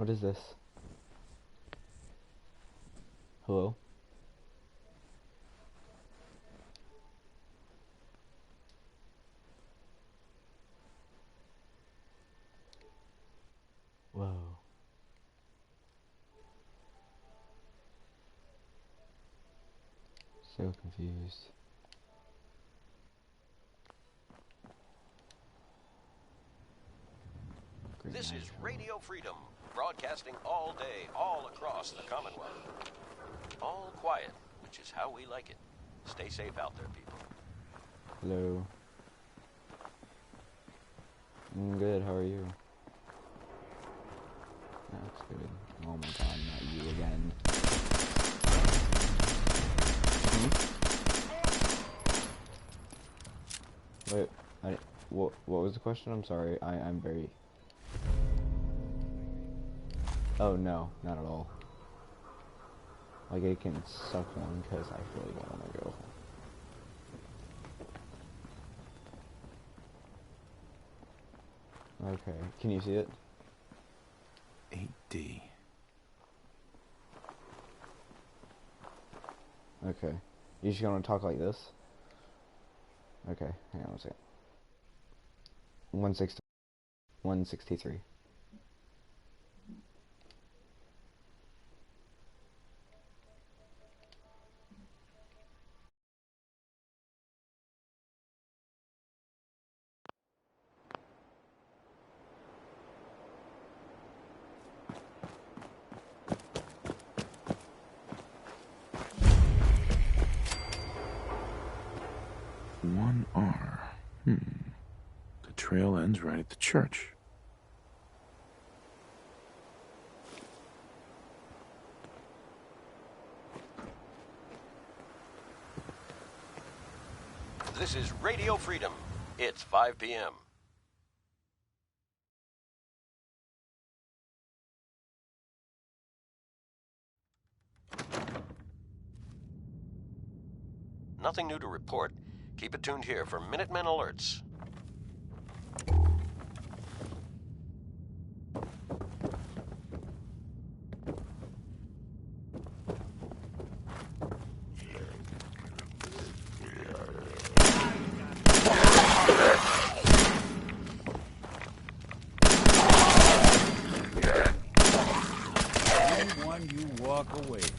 What is this? Hello? Whoa. So confused. This is Radio Freedom, broadcasting all day, all across the Commonwealth. All quiet, which is how we like it. Stay safe out there, people. Hello. I'm good, how are you? That's good. Oh my god, not you again. Wait, what was the question? I'm sorry, I'm very... Oh no, not at all. Like, it can suck one because I really don't want to go. Okay, can you see it? 8D. Okay. You just gonna talk like this? Okay, hang on a second. 163. R. The trail ends right at the church. This is Radio Freedom. It's 5 p.m. Nothing new to report. Keep it tuned here for Minutemen alerts. Anyone you walk away from.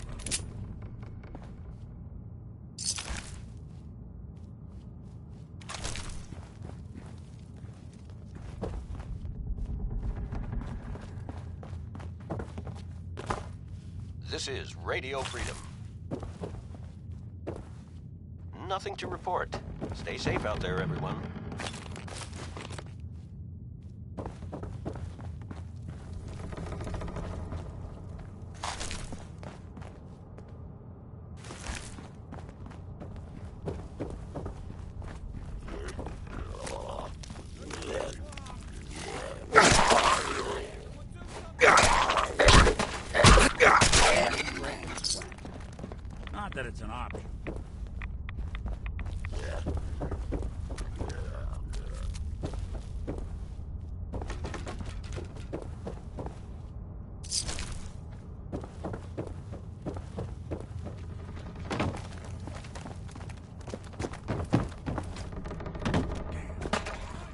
This is Radio Freedom. Nothing to report. Stay safe out there, everyone. Not that it's an option.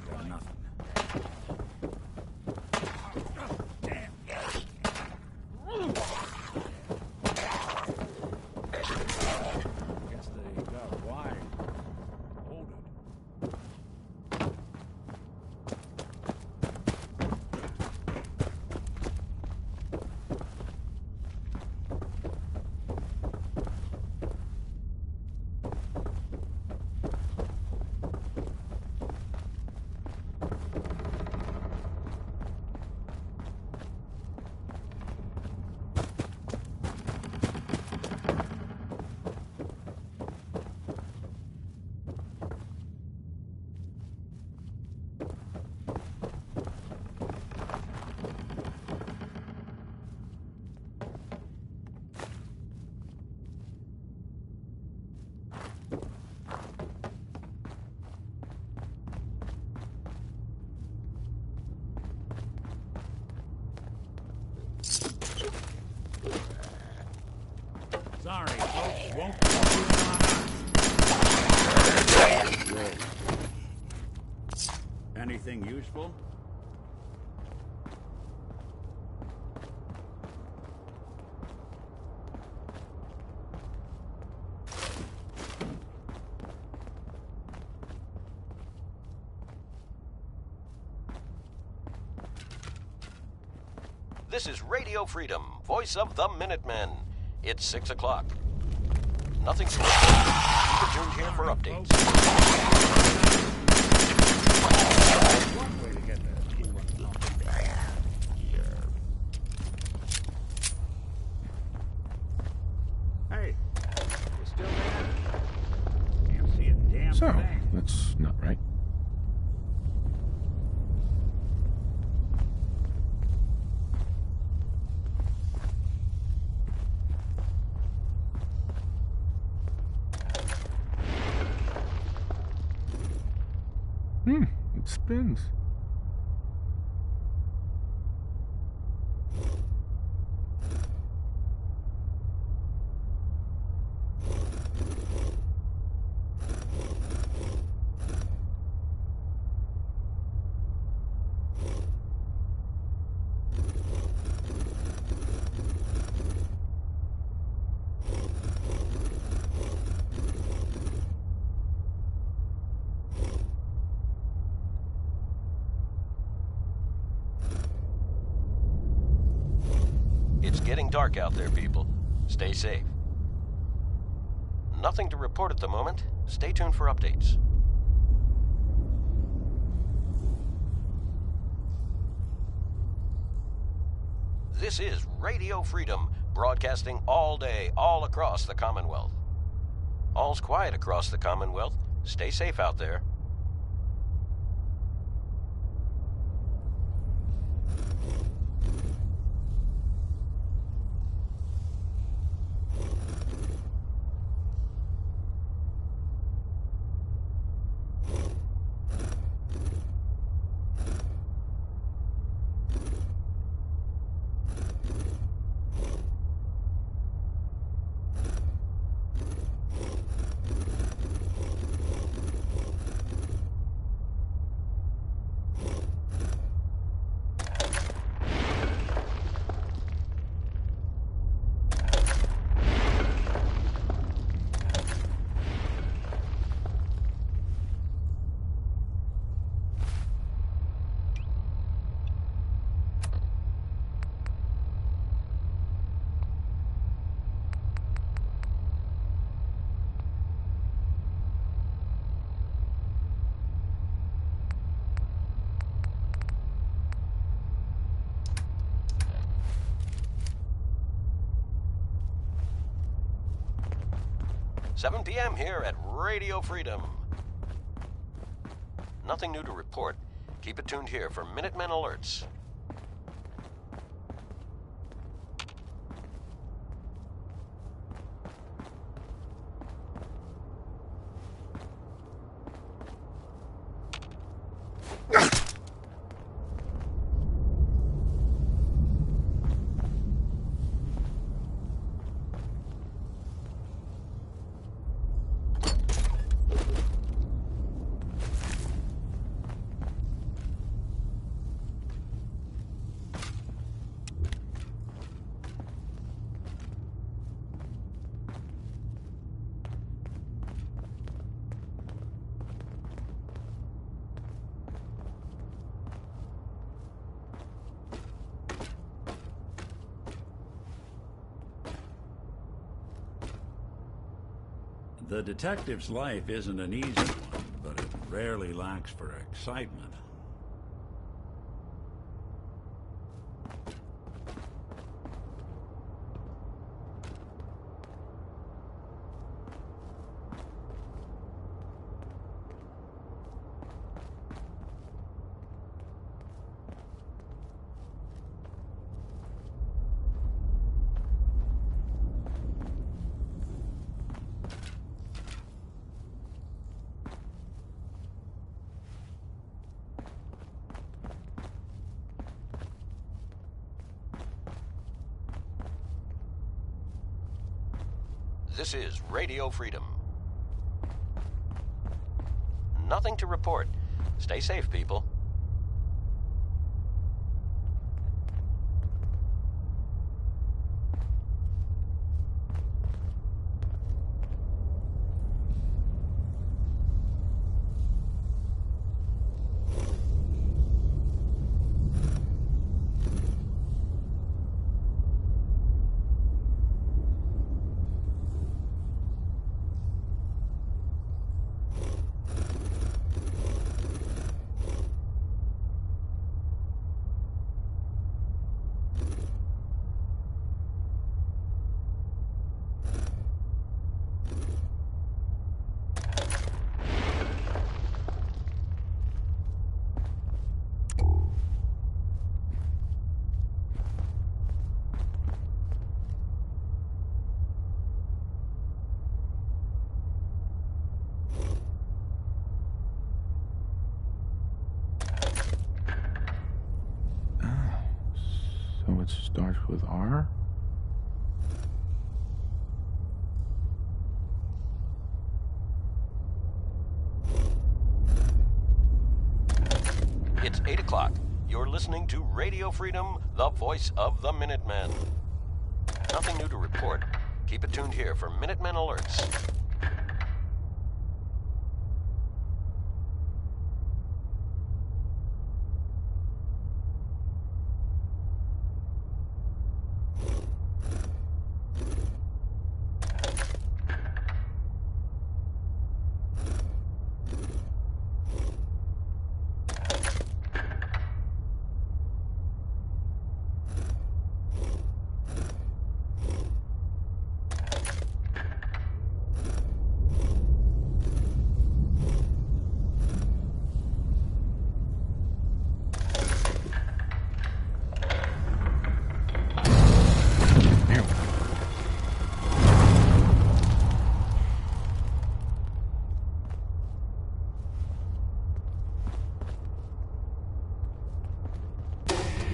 Got nothing. Damn. won't come on us. Anything useful? This is Radio Freedom, voice of the Minutemen. It's 6 o'clock. Nothing to report. Keep it tuned here for updates. One way to get there. Hey, you still there? Can't see a damn So, thing. that's not right. It spins. It's getting dark out there, people. Stay safe. Nothing to report at the moment. Stay tuned for updates. This is Radio Freedom, broadcasting all day, all across the Commonwealth. All's quiet across the Commonwealth. Stay safe out there. "7 p.m. here at Radio Freedom. Nothing new to report. Keep it tuned here for Minutemen alerts. The detective's life isn't an easy one, but it rarely lacks for excitement. This is Radio Freedom. Nothing to report. Stay safe, people. So it starts with R? It's 8 o'clock. You're listening to Radio Freedom, the voice of the Minutemen. Nothing new to report. Keep it tuned here for Minutemen alerts.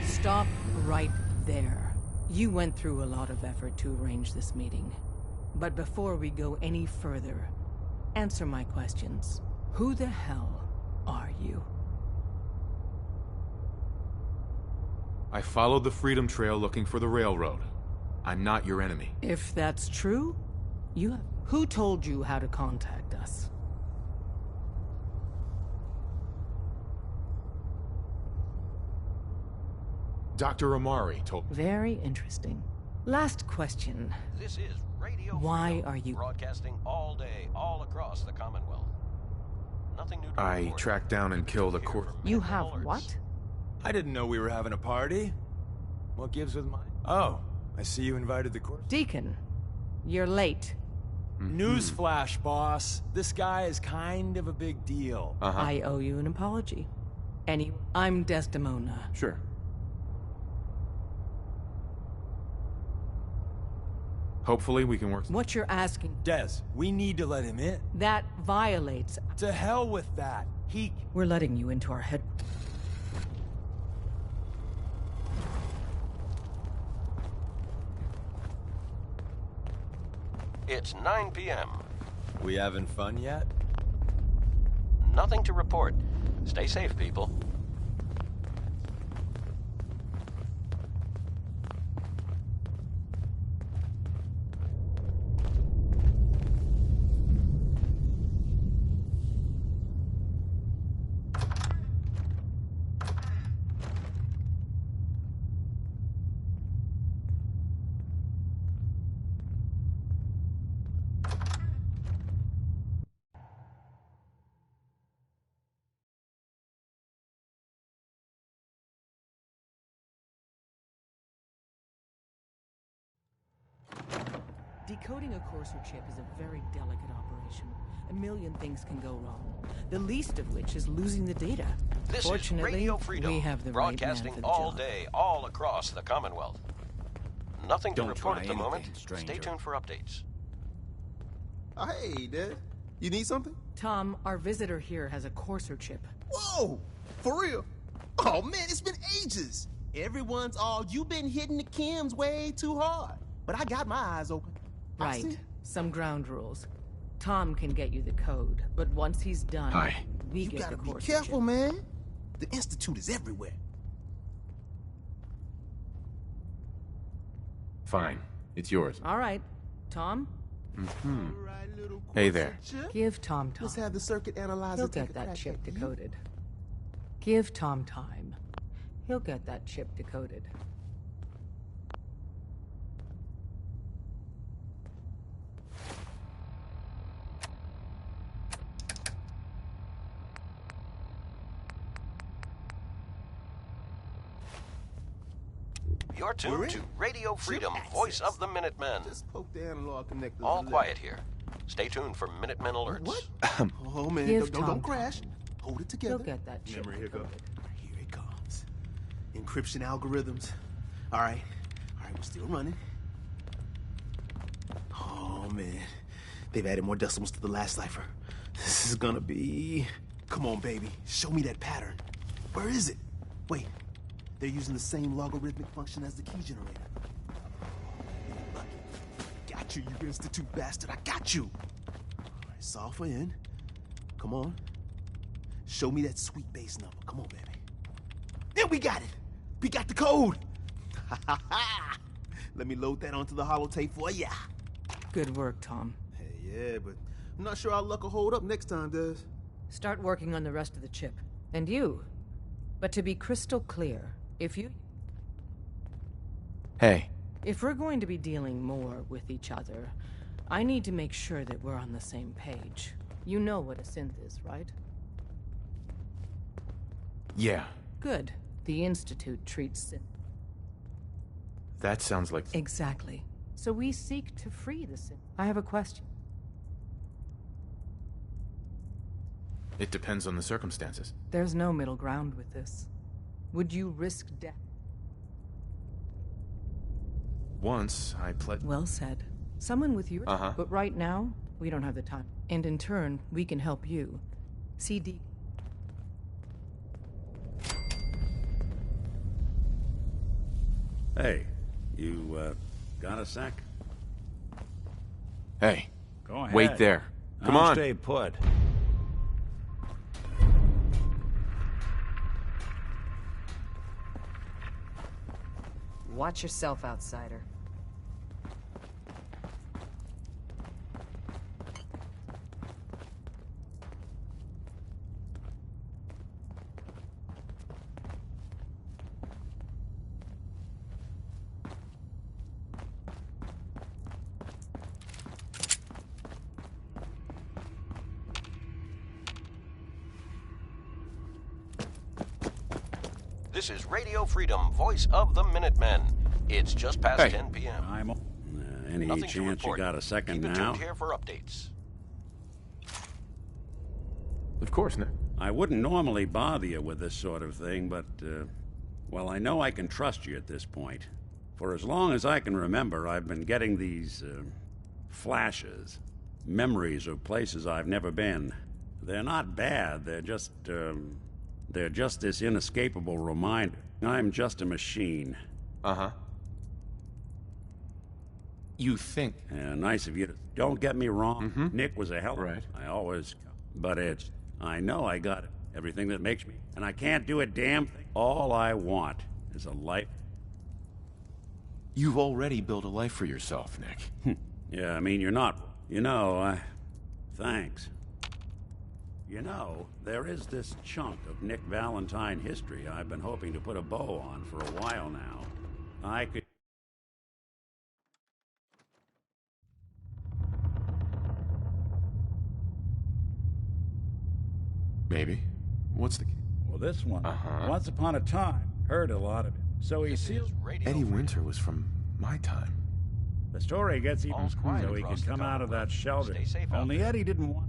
Stop right there. You went through a lot of effort to arrange this meeting. But before we go any further, answer my questions. Who the hell are you? I followed the Freedom Trail looking for the railroad. I'm not your enemy. If that's true, who told you how to contact us? Dr. Amari told me. Very interesting. Last question. This is Radio Why Freedom, are you broadcasting all day, all across the Commonwealth. Nothing new to I report. tracked down and killed a court. You have what? I didn't know we were having a party. What gives with mine? Oh, I see you invited the court. Deacon, you're late. Newsflash, boss. This guy is kind of a big deal. I owe you an apology. I'm Desdemona. Sure. Hopefully we can work. What you're asking, Des, we need to let him in. that violates... To hell with that. We're letting you into our head... It's 9 p.m. We having fun yet? Nothing to report. Stay safe, people. Decoding a courser chip is a very delicate operation. A million things can go wrong, the least of which is losing the data. This Fortunately, is Radio Freedom, we have the broadcasting right man for the all job. day, all across the Commonwealth. Nothing to Don't report try at the moment. anything, stranger. Stay tuned for updates. Hey, Des. You need something? Tom, our visitor here has a courser chip. Whoa! For real? Oh, man, it's been ages. Everyone's all, you've been hitting the chems way too hard. But I got my eyes open. I Right. see. Some ground rules. Tom can get you the code, but once he's done, Hi. we You get gotta the be course. careful, man. The Institute is everywhere. Fine. It's yours. All right, Tom, Hey there. give Tom time. Let's have the circuit analyzer He'll take get a that crack chip at you. decoded. Give Tom time. He'll get that chip decoded. You're tuned to Radio Freedom, voice of the Minutemen. Just poke the analog connector. All quiet here. Stay tuned for Minutemen alerts. What? Oh man, Give don't Tom crash. Hold it together. He'll get that chip Memory decoded. Here it comes. Encryption algorithms. All right, we're still running. Oh man, they've added more decimals to the last cipher. This is gonna be. Come on, baby, show me that pattern. Where is it? Wait, they're using the same logarithmic function as the key generator. Lucky. Got you, you Institute bastard. I got you. All right, solve for n. Come on. Show me that sweet base number. Come on, baby. Then we got it. We got the code. Let me load that onto the holotape for ya. Good work, Tom. Hey, yeah, but I'm not sure our luck will hold up next time, does? Start working on the rest of the chip. And you. But to be crystal clear, if Hey. we're going to be dealing more with each other, I need to make sure that we're on the same page. You know what a synth is, right? Yeah. Good. The Institute treats synth. That sounds like... Exactly. So we seek to free the synth. I have a question. It depends on the circumstances. There's no middle ground with this. Would you risk death? Once, I pledged... Well said. Someone with your... Uh-huh. But right now, we don't have the time. And in turn, we can help you. CD... Hey, you, got a sec? Hey. Go ahead. Wait there. Come I'll on. stay put. Watch yourself, outsider. This is Radio Freedom, voice of the Minutemen. It's just past Hey. 10 p.m. I'm... any Nothing to chance you report. got a second Keep it now? tuned here for updates. Of course, Nick. I wouldn't normally bother you with this sort of thing, but, well, I know I can trust you at this point. For as long as I can remember, I've been getting these, flashes. Memories of places I've never been. They're not bad, they're just this inescapable reminder. I'm just a machine. Uh-huh. You think... Nice of you to... Don't get me wrong. Mhm. Nick was a hell of Right. I always... But it's... I know I got it. Everything that makes me. And I can't do a damn thing. All I want is a life... You've already built a life for yourself, Nick. Yeah, I mean, you're not... You know, thanks. You know, there is this chunk of Nick Valentine history I've been hoping to put a bow on for a while now. I could... Maybe. What's the... Well, this one, Uh-huh. once upon a time, heard a lot of it. So he This sealed... is Radio Eddie Freedom. Winter was from my time. The story gets even All's quiet so he across could the come out of that Commonwealth. shelter. Stay safe out Only there. Eddie didn't want...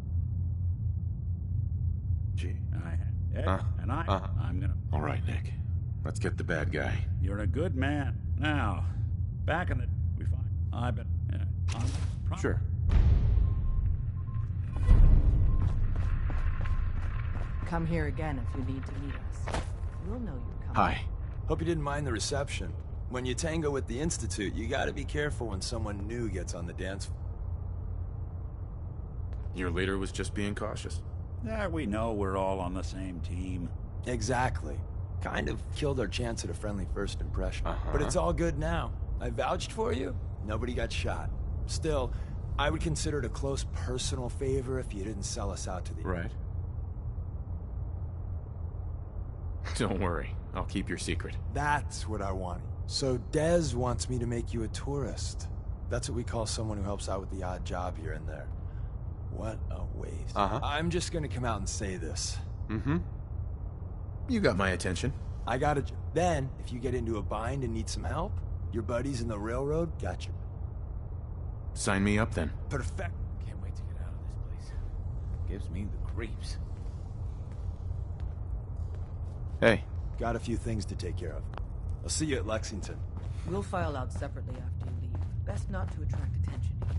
Gee. I'm gonna... All right, Nick. Let's get the bad guy. You're a good man. Now, back in the... We find... I've been... Sure. Come here again if you need to meet us. We'll know you're coming. Hi. Hope you didn't mind the reception. When you tango with the Institute, you gotta be careful when someone new gets on the dance floor. Your leader was just being cautious. Yeah, we know we're all on the same team. Exactly. Kind of killed our chance at a friendly first impression. But it's all good now. I vouched for you. Nobody got shot. Still, I would consider it a close personal favor if you didn't sell us out to the... Right. Don't worry. I'll keep your secret. That's what I wanted. So Dez wants me to make you a tourist. That's what we call someone who helps out with the odd job here and there. What a waste. I'm just gonna come out and say this. You got my attention. I got it. Then, if you get into a bind and need some help, your buddies in the railroad got you. Sign me up then. Perfect. Can't wait to get out of this place. Gives me the creeps. Hey. Got a few things to take care of. I'll see you at Lexington. We'll file out separately after you leave. Best not to attract attention here.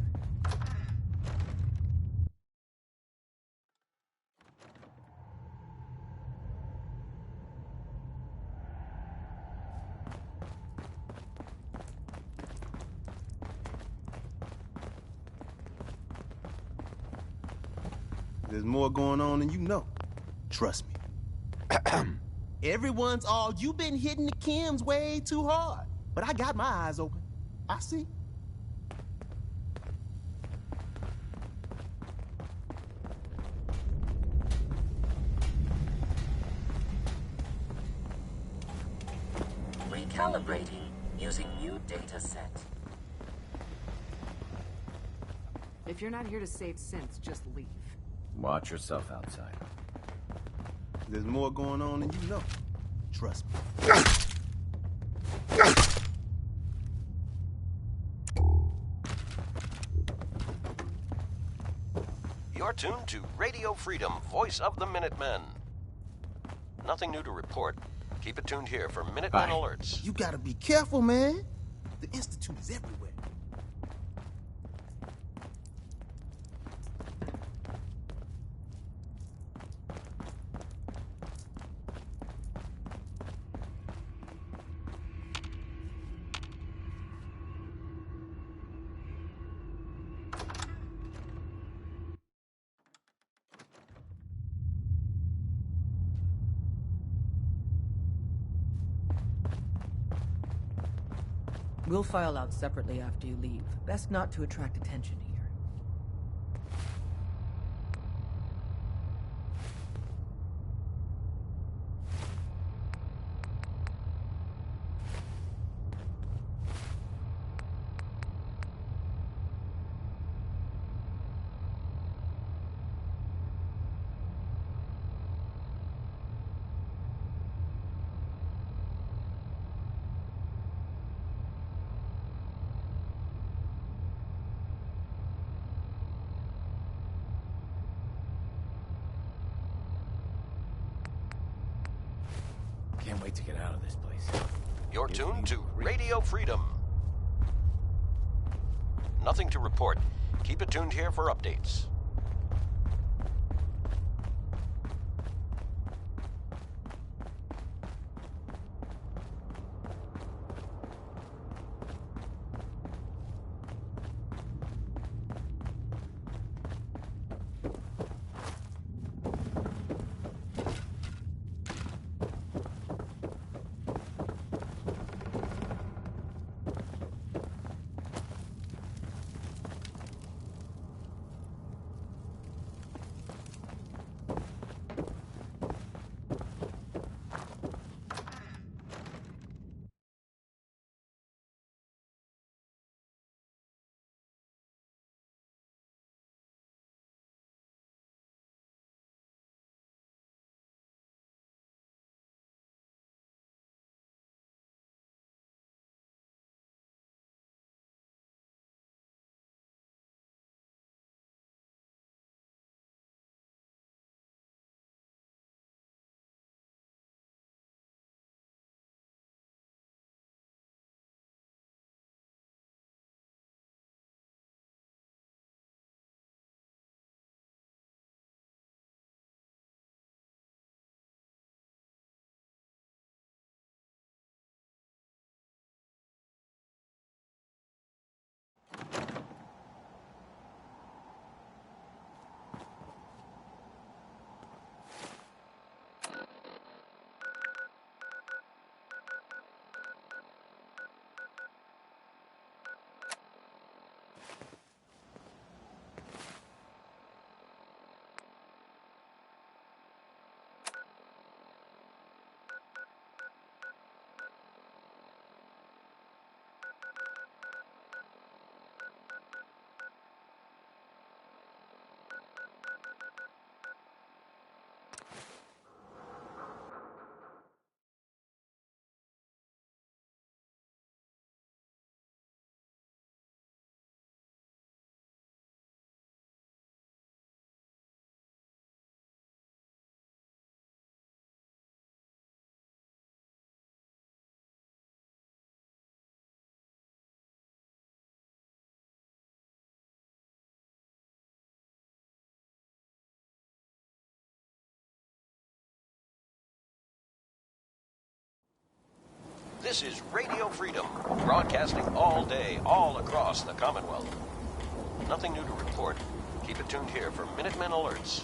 There's more going on than you know. Trust me. Everyone's all, you've been hitting the chems way too hard. But I got my eyes open. I see. Recalibrating using new data set. If you're not here to save synths, just leave. Watch yourself outside. There's more going on than you know. Trust me. You're tuned to Radio Freedom, voice of the Minutemen. Nothing new to report. Keep it tuned here for Minutemen alerts. You gotta be careful, man. The Institute is everywhere. We'll file out separately after you leave. Best not to attract attention here. Can't wait to get out of this place. You're tuned to Radio Freedom. Nothing to report. Keep it tuned here for updates. This is Radio Freedom, broadcasting all day, all across the Commonwealth. Nothing new to report. Keep it tuned here for Minutemen alerts.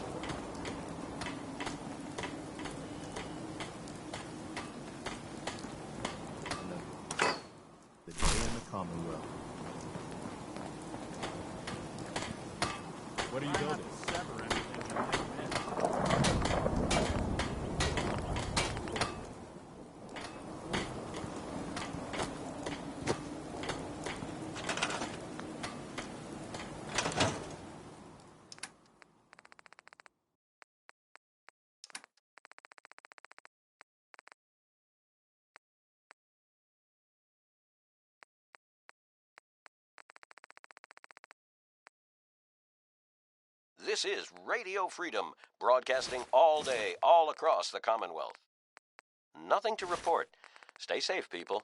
The day in the Commonwealth. What are you building? This is Radio Freedom, broadcasting all day, all across the Commonwealth. Nothing to report. Stay safe, people.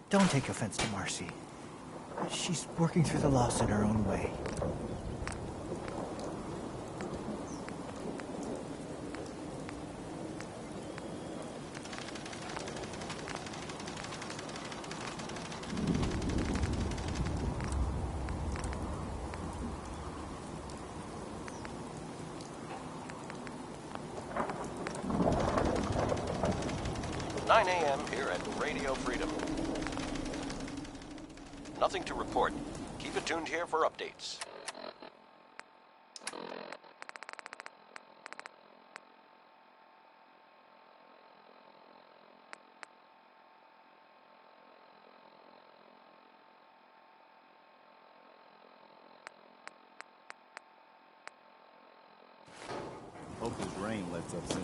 Don't take offense to Marcy. She's working through the loss in her own way. Nine a.m. here at Radio Freedom. Nothing to report. Keep it tuned here for updates. Hope this rain lets up soon.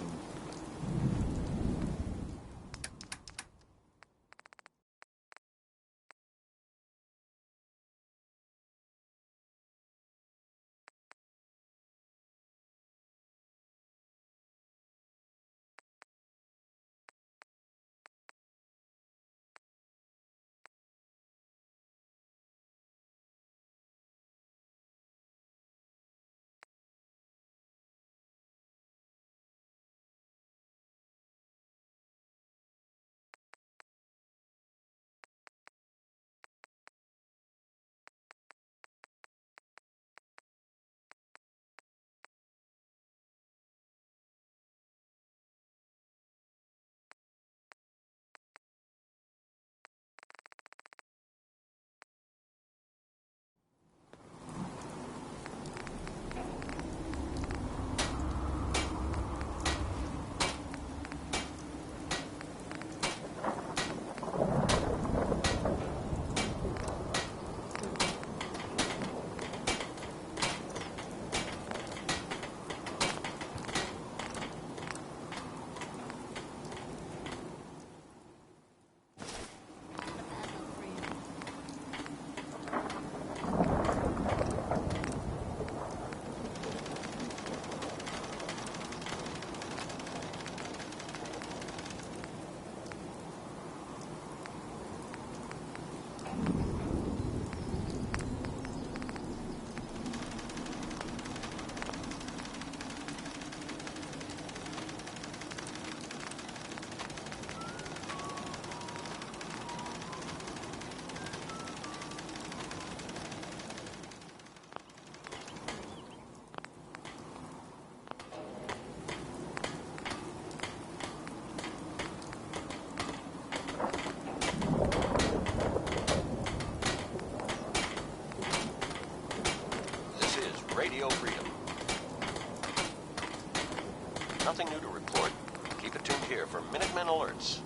Minutemen Alerts.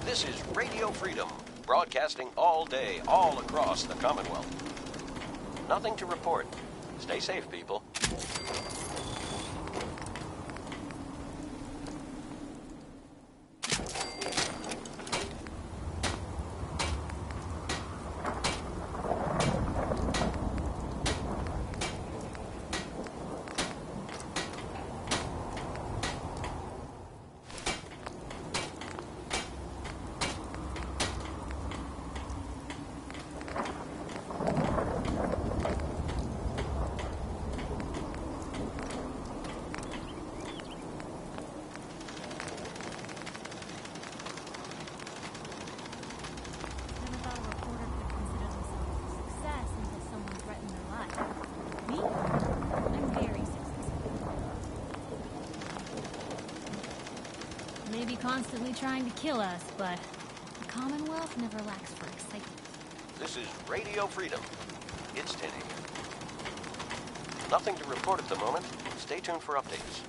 This is Radio Freedom, broadcasting all day, all across the Commonwealth. Nothing to report. Stay safe, people. Maybe constantly trying to kill us, but the Commonwealth never lacks for excitement. This is Radio Freedom. It's 10 a.m. Nothing to report at the moment. Stay tuned for updates.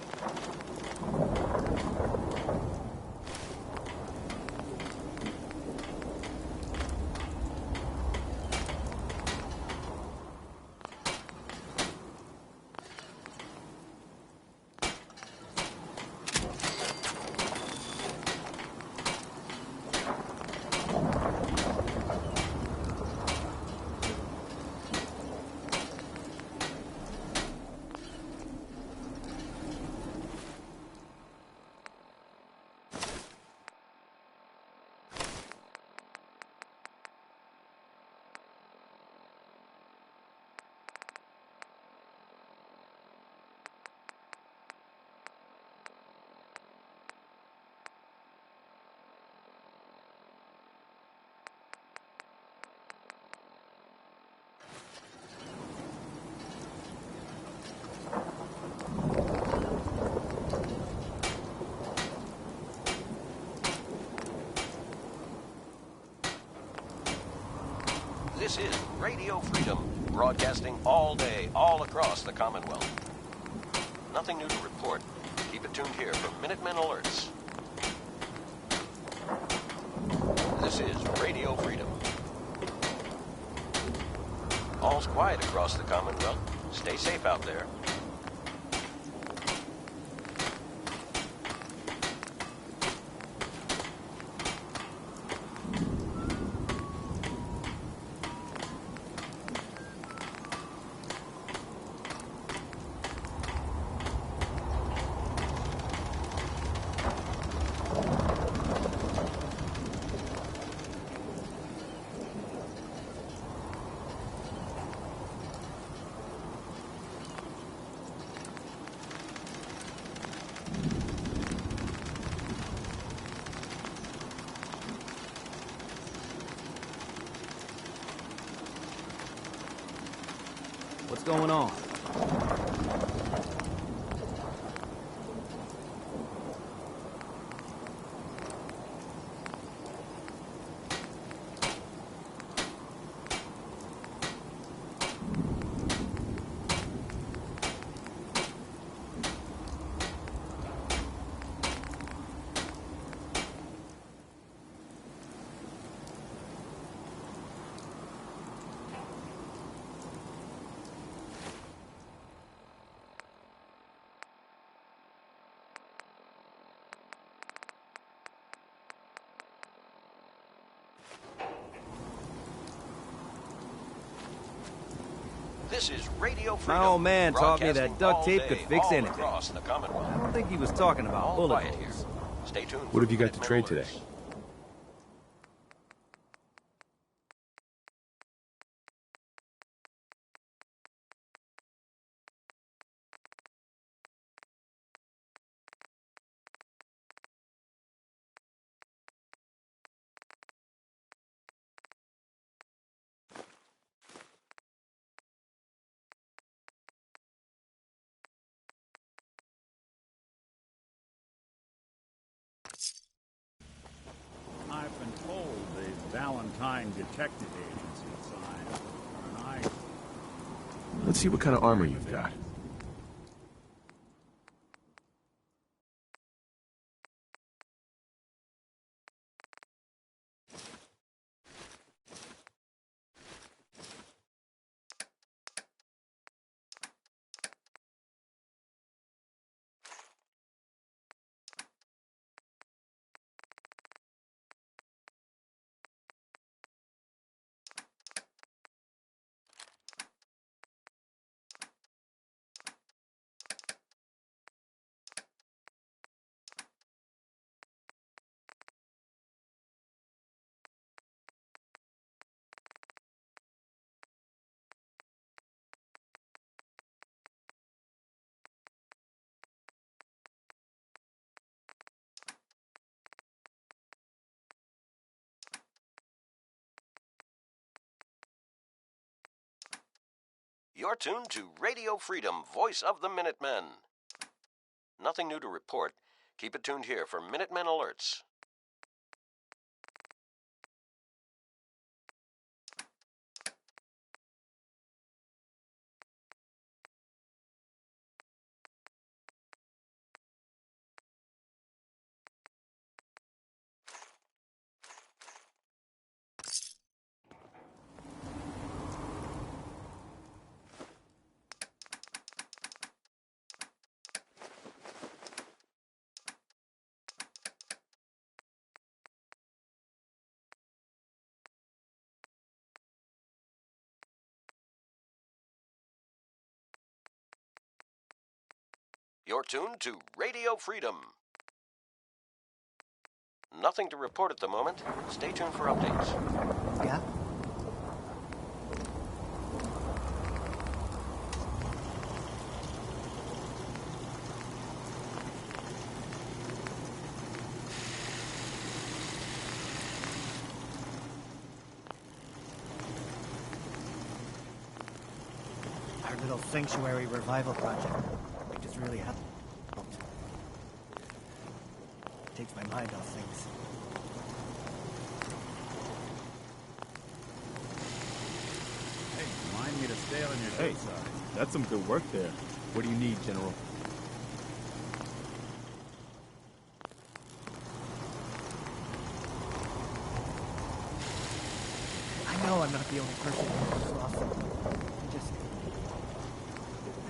This is Radio Freedom, broadcasting all day, all across the Commonwealth. Nothing new to report. Keep it tuned here for Minutemen Alerts. This is Radio Freedom. All's quiet across the Commonwealth. Stay safe out there. What's going on? This is Radio Freedom. My old man taught me that duct tape could fix anything. Across the Commonwealth. I don't think he was talking about All bullet quiet here. holes. Stay tuned. What have you got to trade today? Byzantine detective agency sign. Nice. Let's see what kind of armor you've got. You're tuned to Radio Freedom, voice of the Minutemen. Nothing new to report. Keep it tuned here for Minutemen alerts. You're tuned to Radio Freedom. Nothing to report at the moment. Stay tuned for updates. Yeah? Our little sanctuary revival project. It just really happened. Takes my mind off things. Hey, remind me to stay on your Hey, side. that's some good work there. What do you need, General? I know I'm not the only person who's lost him.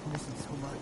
I miss him so much.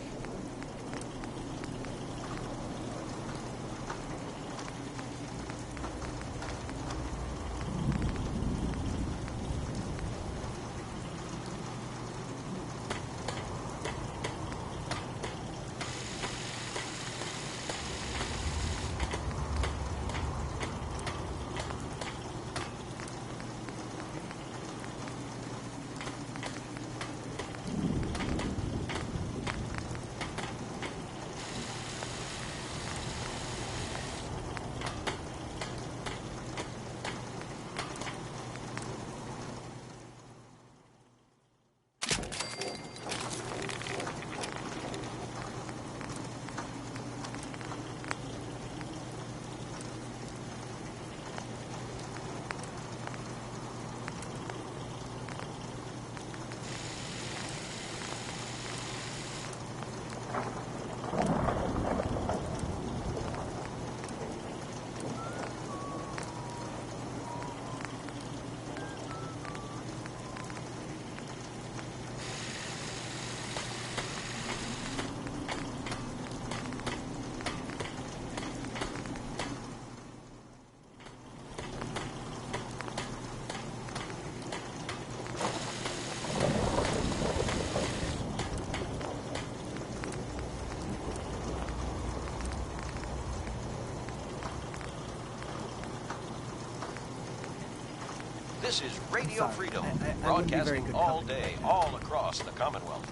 This is Radio sorry. Freedom, I wouldn't be very broadcasting good all company. day, all across the Commonwealth.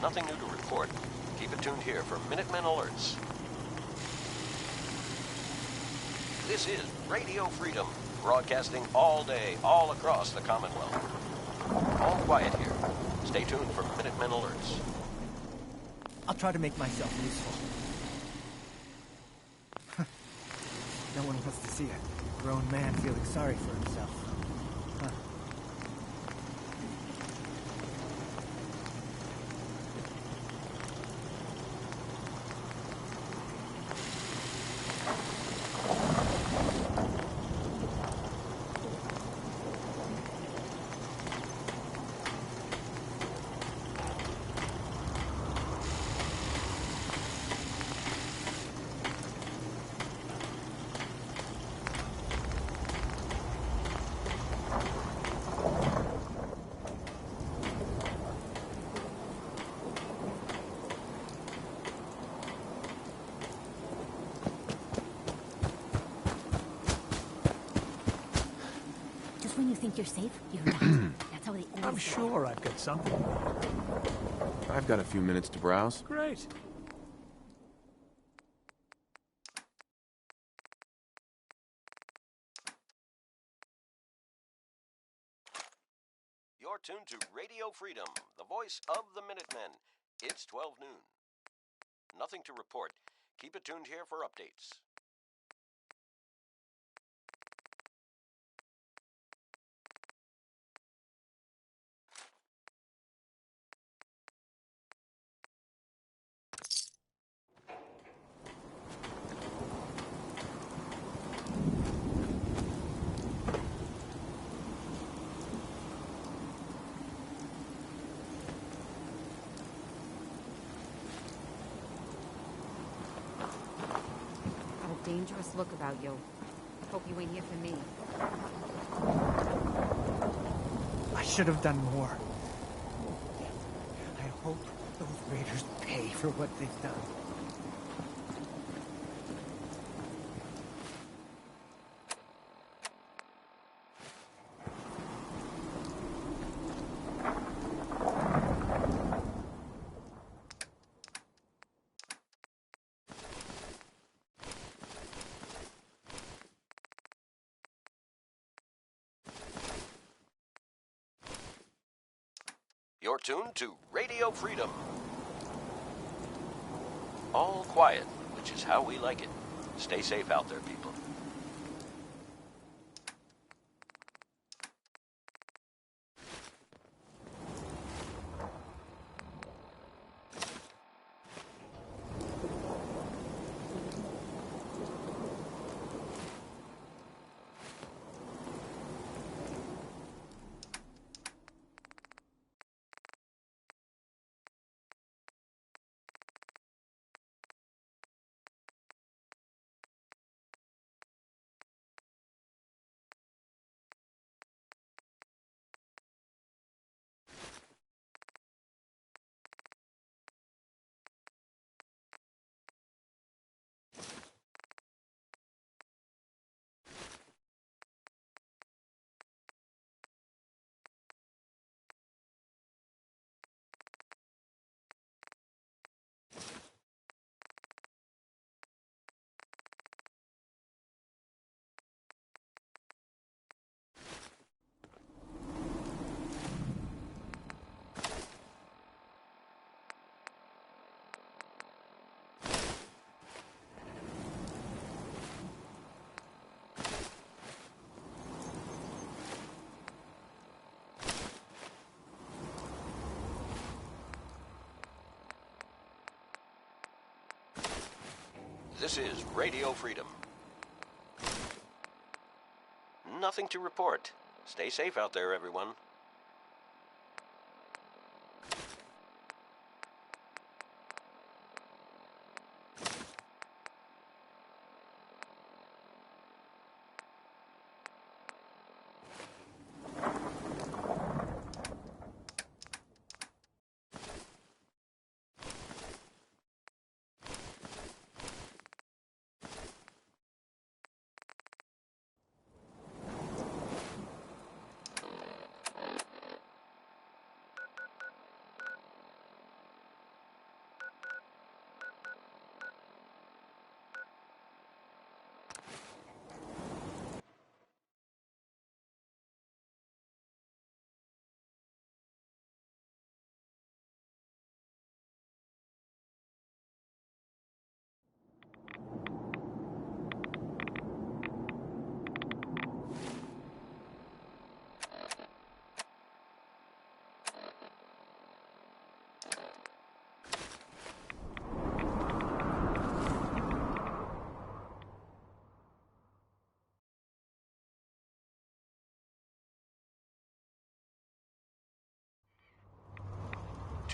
Nothing new to report. Keep it tuned here for Minutemen alerts. This is Radio Freedom, broadcasting all day, all across the Commonwealth. All quiet here. Stay tuned for Minutemen alerts. I'll try to make myself useful. No one wants to see a grown man feeling sorry for himself. Huh. When you think you're safe, you're not. That's how they always I'm sure I've got something. I've got a few minutes to browse. Great. You're tuned to Radio Freedom, the voice of the Minutemen. It's 12 noon. Nothing to report. Keep it tuned here for updates. Dangerous look about you. Hope you ain't here for me. I should have done more. I hope those raiders pay for what they've done. You're tuned to Radio Freedom. All quiet, which is how we like it. Stay safe out there, people. This is Radio Freedom. Nothing to report. Stay safe out there, everyone.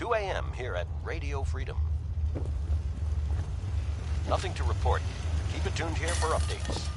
2 a.m. here at Radio Freedom. Nothing to report. Keep it tuned here for updates.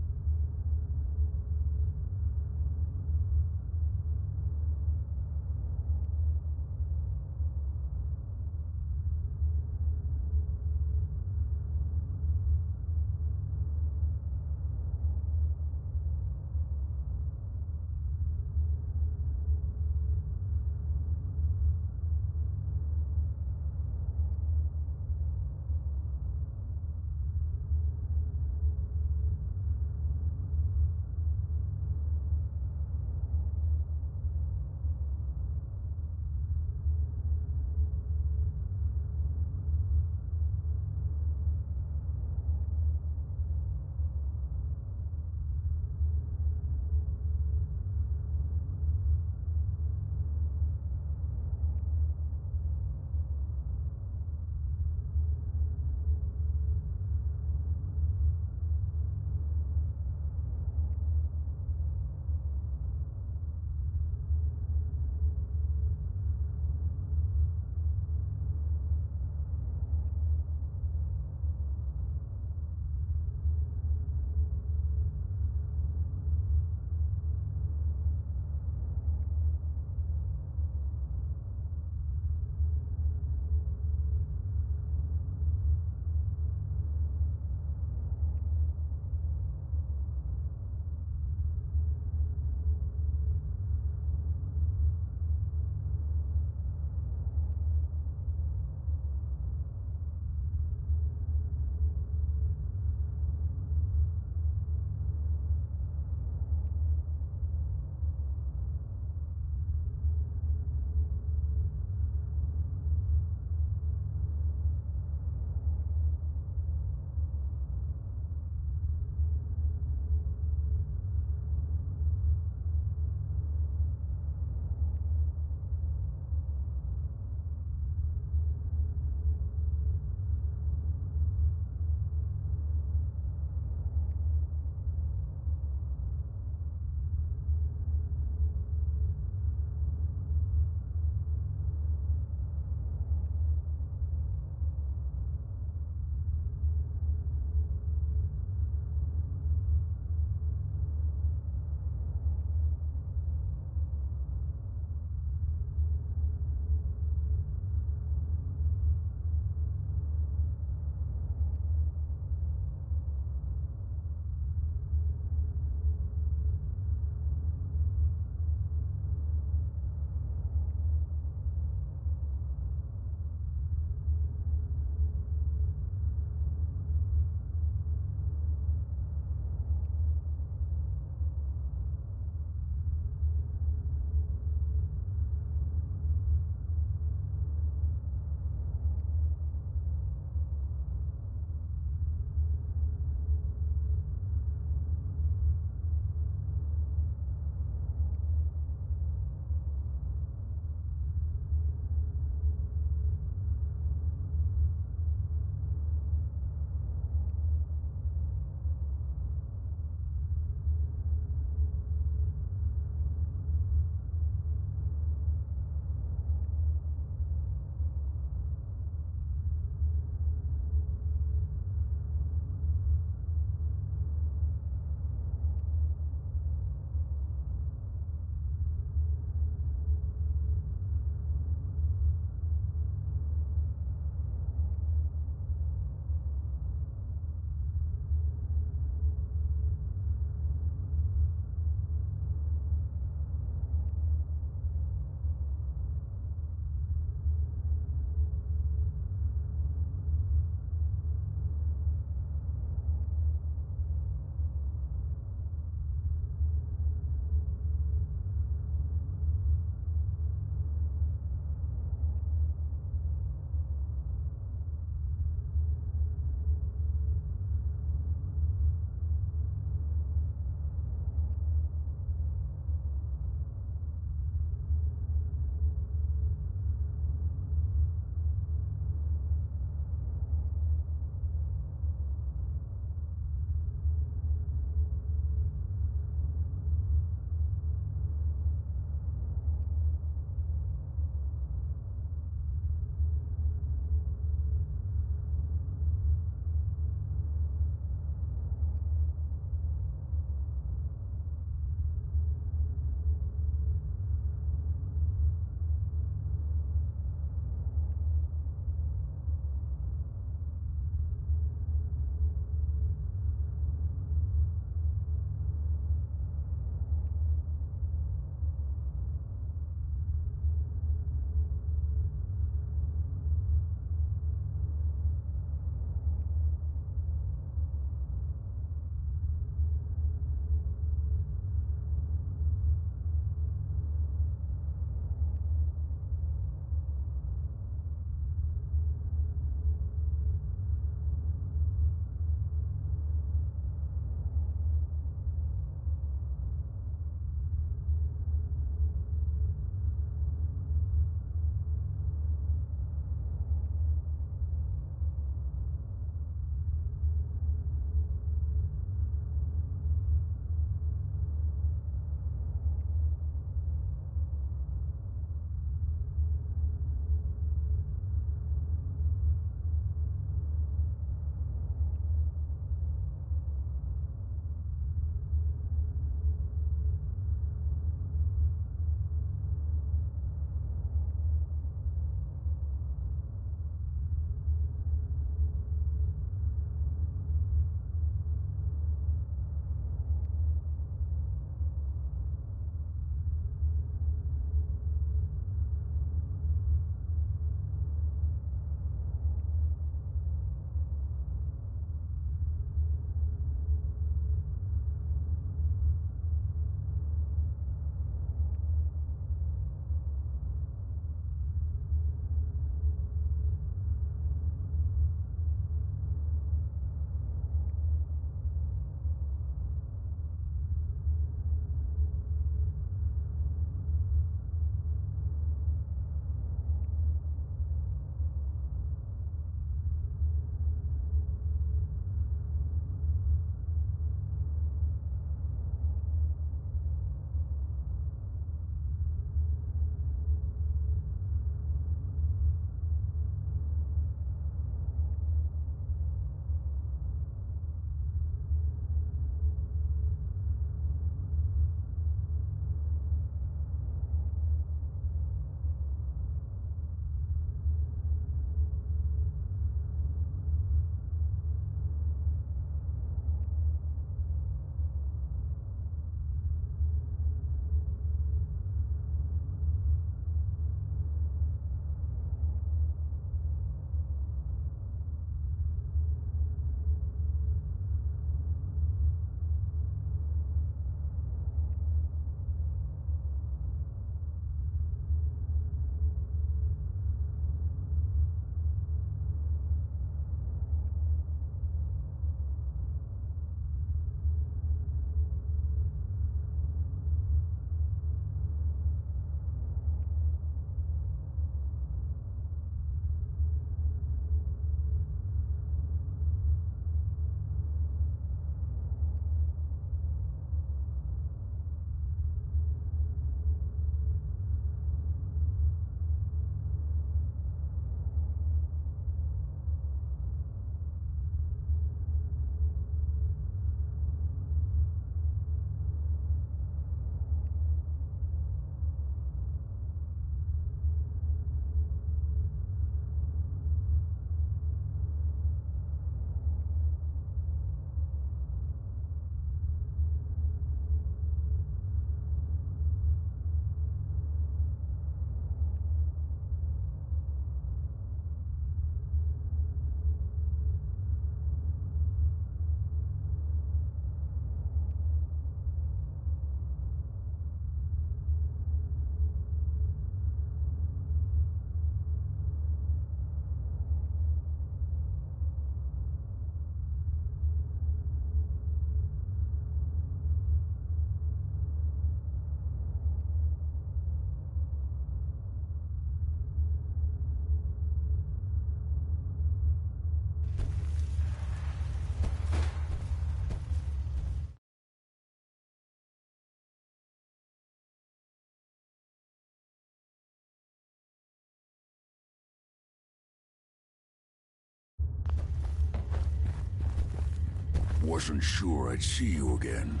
wasn't sure I'd see you again.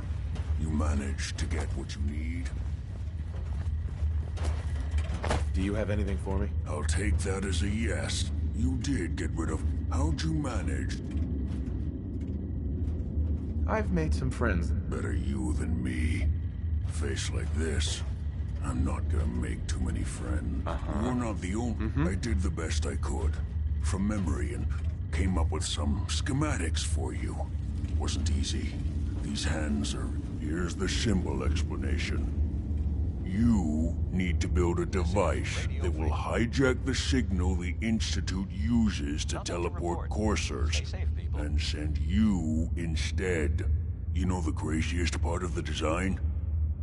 You managed to get what you need? Do you have anything for me? I'll take that as a yes. You did get rid of... How'd you manage? I've made some friends. Better you than me. A face like this, I'm not gonna make too many friends. You're not the only... I did the best I could. From memory, and came up with some schematics for you. Wasn't easy. These hands are... Here's the symbol explanation. You need to build a device that will hijack the signal the Institute uses to teleport coursers, and send you instead. You know the craziest part of the design?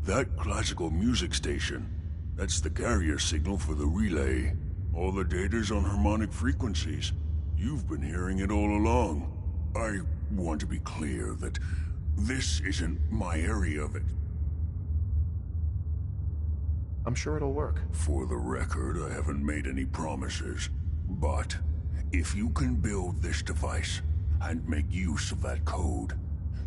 That classical music station. That's the carrier signal for the relay. All the data's on harmonic frequencies. You've been hearing it all along. I want to be clear that this isn't my area of it. I'm sure it'll work. For the record, I haven't made any promises. But if you can build this device and make use of that code,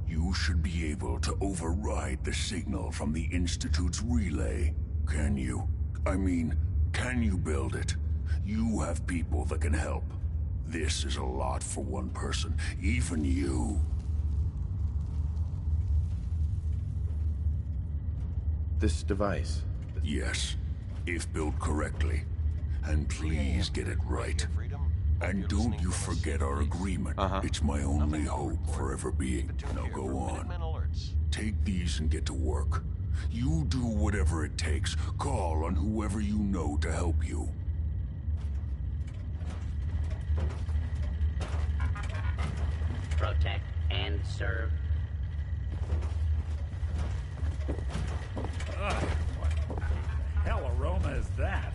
you should be able to override the signal from the Institute's relay. Can you? I mean, can you build it? You have people that can help. This is a lot for one person, even you. This device? Yes, if built correctly. And please get it right. And don't you forget our agreement. It's my only hope for ever being. Now go on. Take these and get to work. You do whatever it takes. Call on whoever you know to help you. Protect and serve. What the hell aroma is that?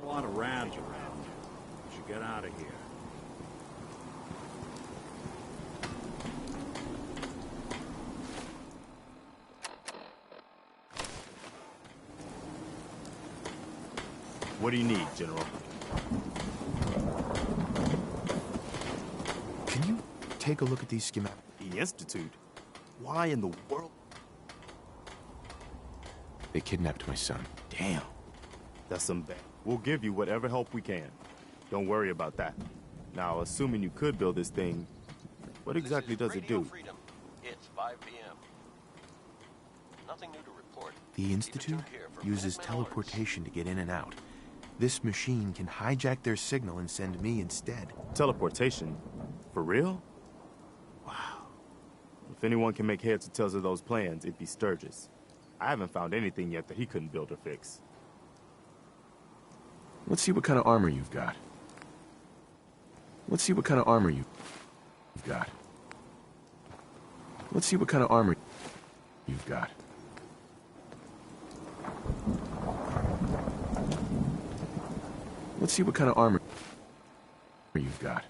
A lot of rads around. We should get out of here. What do you need, General? Can you take a look at these schematics? The Institute? Why in the world? They kidnapped my son. Damn. That's some bad. We'll give you whatever help we can. Don't worry about that. Now, assuming you could build this thing, what exactly does it do? Freedom. It's 5 p.m. Nothing new to report. The Institute uses teleportation to get in and out. This machine can hijack their signal and send me instead. Teleportation? For real? Wow. If anyone can make heads or tails of those plans, it'd be Sturgis. I haven't found anything yet that he couldn't build or fix. Let's see what kind of armor you've got. Let's see what kind of armor you've got. Let's see what kind of armor you've got. Let's see what kind of armor you've got.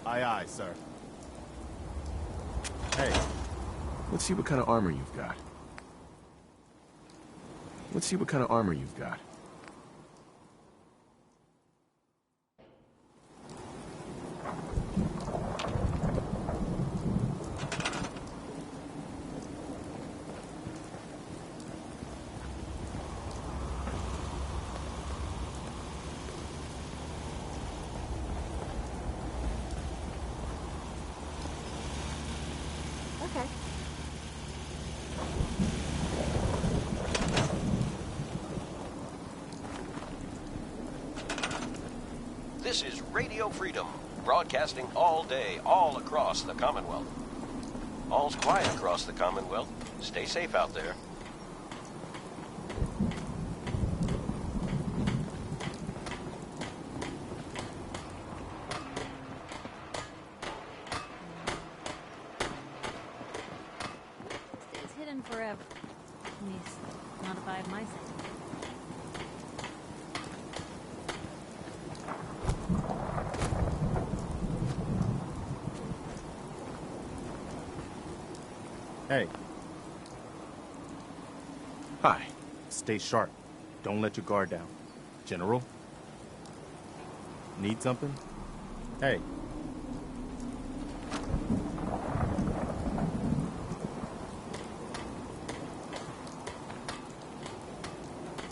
Aye, aye, sir. Hey. Let's see what kind of armor you've got. Let's see what kind of armor you've got. Okay. This is Radio Freedom, broadcasting all day, all across the Commonwealth. All's quiet across the Commonwealth. Stay safe out there. Stays hidden forever. At least, not if I have my sense. Hey. Hi. Stay sharp. Don't let your guard down. General? Need something? Hey.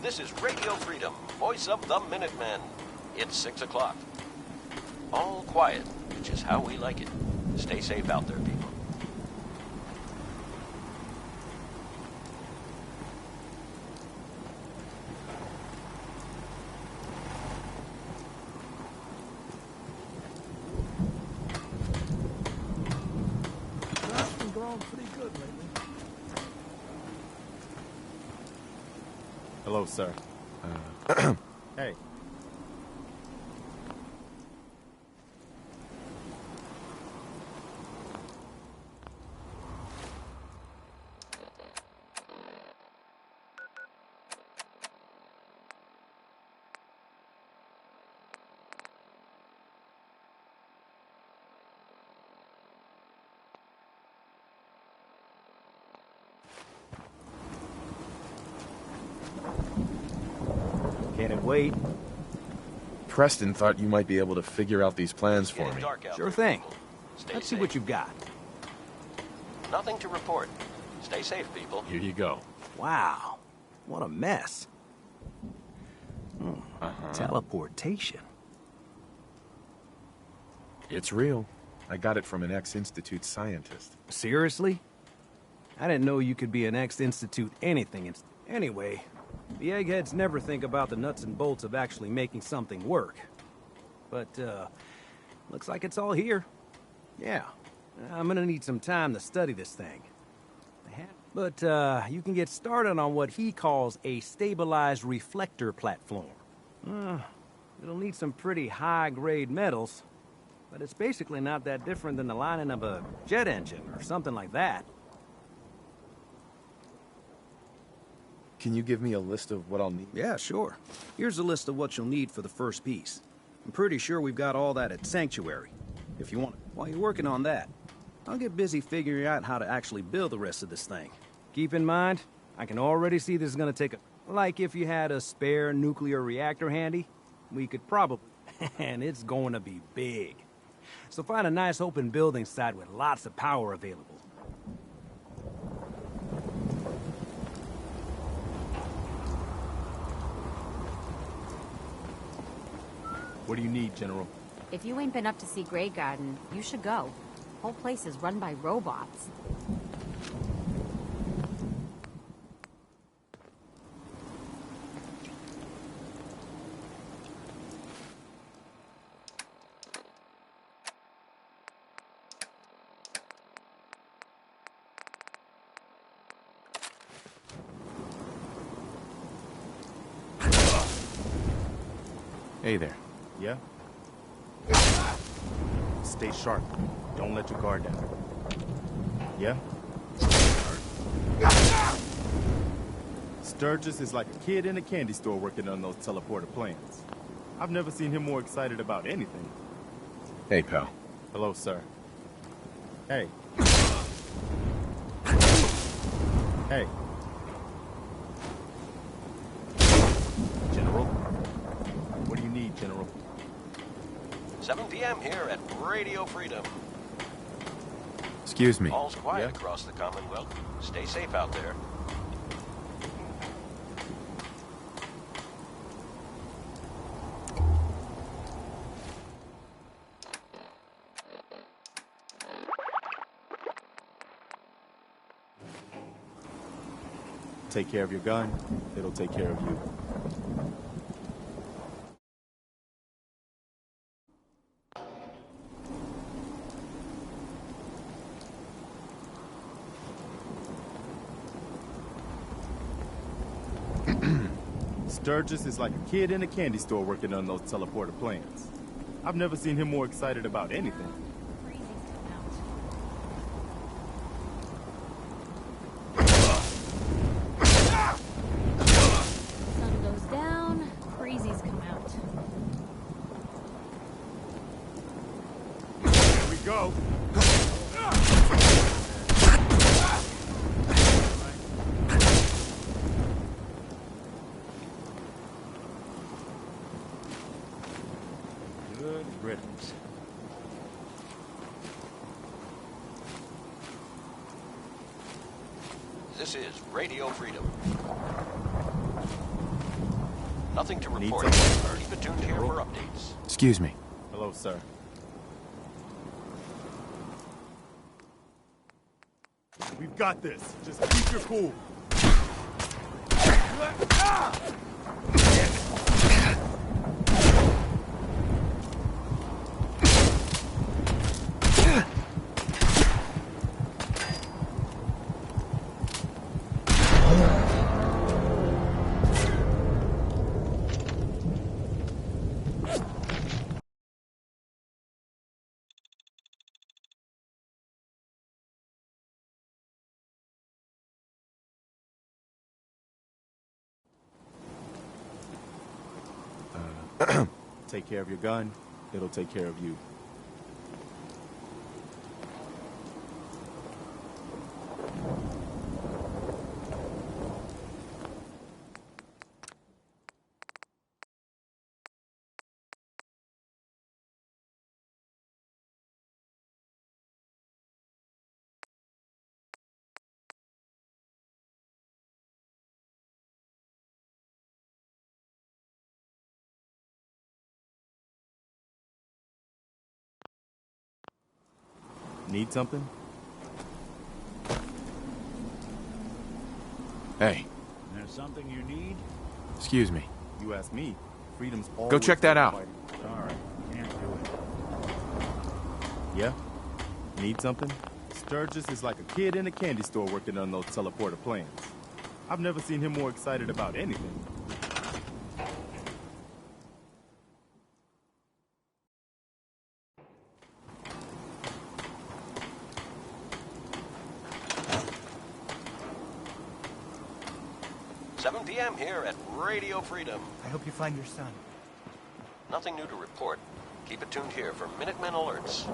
This is Radio Freedom, voice of the Minutemen. It's 6 o'clock. All quiet, which is how we like it. Stay safe out there, people. Grass been growing pretty good lately. Hello, sir. Hey. Can't wait. Preston thought you might be able to figure out these plans for me. Sure thing. Stay Let's see safe. what you've got. Nothing to report. Stay safe, people. Here you go. Wow. What a mess. Teleportation. It's real. I got it from an ex-Institute scientist. Seriously? I didn't know you could be an ex-Institute anything. Anyway, the eggheads never think about the nuts and bolts of actually making something work. But, looks like it's all here. Yeah, I'm gonna need some time to study this thing. But, you can get started on what he calls a stabilized reflector platform. It'll need some pretty high-grade metals, but it's basically not that different than the lining of a jet engine or something like that. Can you give me a list of what I'll need? Yeah, sure. Here's a list of what you'll need for the first piece. I'm pretty sure we've got all that at Sanctuary. If you want it. While you're working on that, I'll get busy figuring out how to actually build the rest of this thing. Keep in mind, I can already see this is gonna take a... Like if you had a spare nuclear reactor handy, we could probably... and it's going to be big. So find a nice open building site with lots of power available. What do you need, General? If you ain't been up to see Grey Garden, you should go. Whole place is run by robots. Hey there. Yeah? Stay sharp. Don't let your guard down. Yeah? Sturgis is like a kid in a candy store working on those teleporter plans. I've never seen him more excited about anything. Hey, pal. Hello, sir. Hey. Hey. General? What do you need, General? 7 p.m. here at Radio Freedom. Excuse me. All's quiet across the Commonwealth. Stay safe out there. Take care of your gun, it'll take care of you. Sturgis is like a kid in a candy store working on those teleporter plans. I've never seen him more excited about anything. Sun goes down, crazies come out. Here we go. Good riddance. This is Radio Freedom. Nothing to report. something? Keep it tuned here for updates. Excuse me. Hello, sir. We've got this. Just keep your cool. Take care of your gun, it'll take care of you. Need something? Hey. There's something you need? Excuse me. You ask me. Freedom's always Go check that out. Sorry, can't do it. Yeah? Need something? Sturgis is like a kid in a candy store working on those teleporter plans. I've never seen him more excited about anything. Here at Radio Freedom. I hope you find your son. Nothing new to report. Keep it tuned here for Minutemen alerts.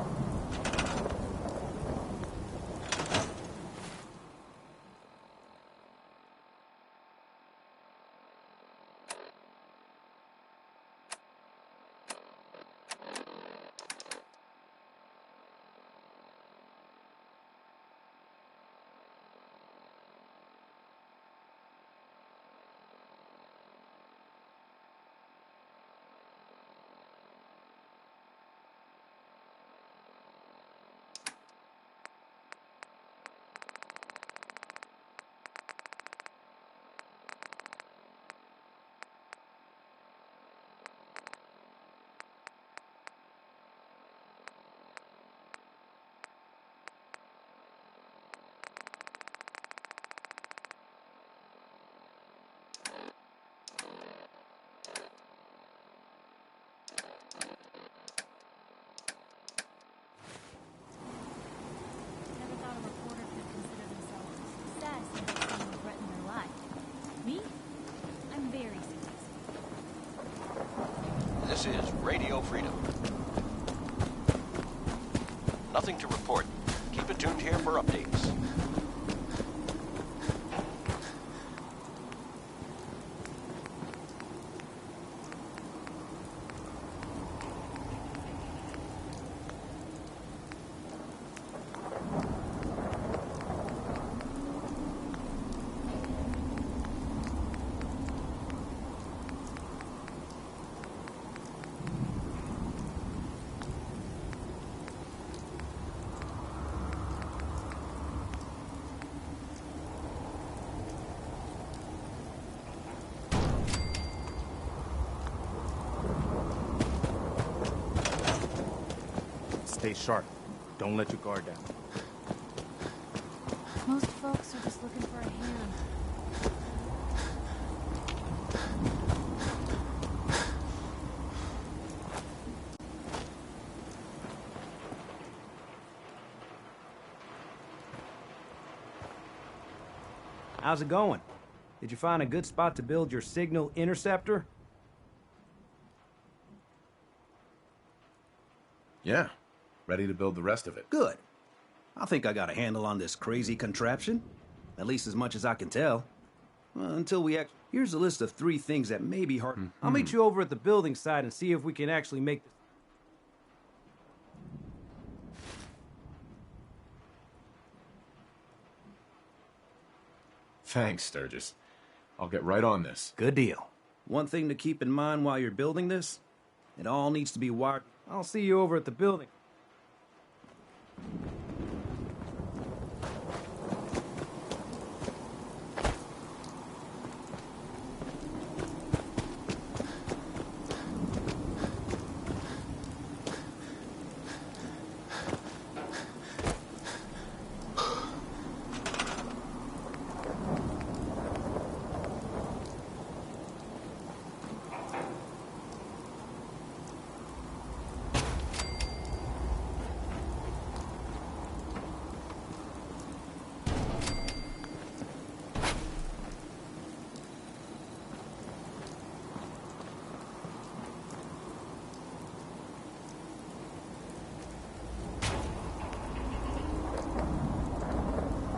Nothing to report. Keep it tuned here for updates. Stay sharp. Don't let your guard down. Most folks are just looking for a hand. How's it going? Did you find a good spot to build your signal interceptor? Yeah. Ready to build the rest of it. Good. I think I got a handle on this crazy contraption. At least as much as I can tell. Until we act. Here's a list of 3 things that may be hard. I'll meet you over at the building site and see if we can actually make this. Thanks, Sturgis. I'll get right on this. Good deal. One thing to keep in mind while you're building this, it all needs to be wired. I'll see you over at the building.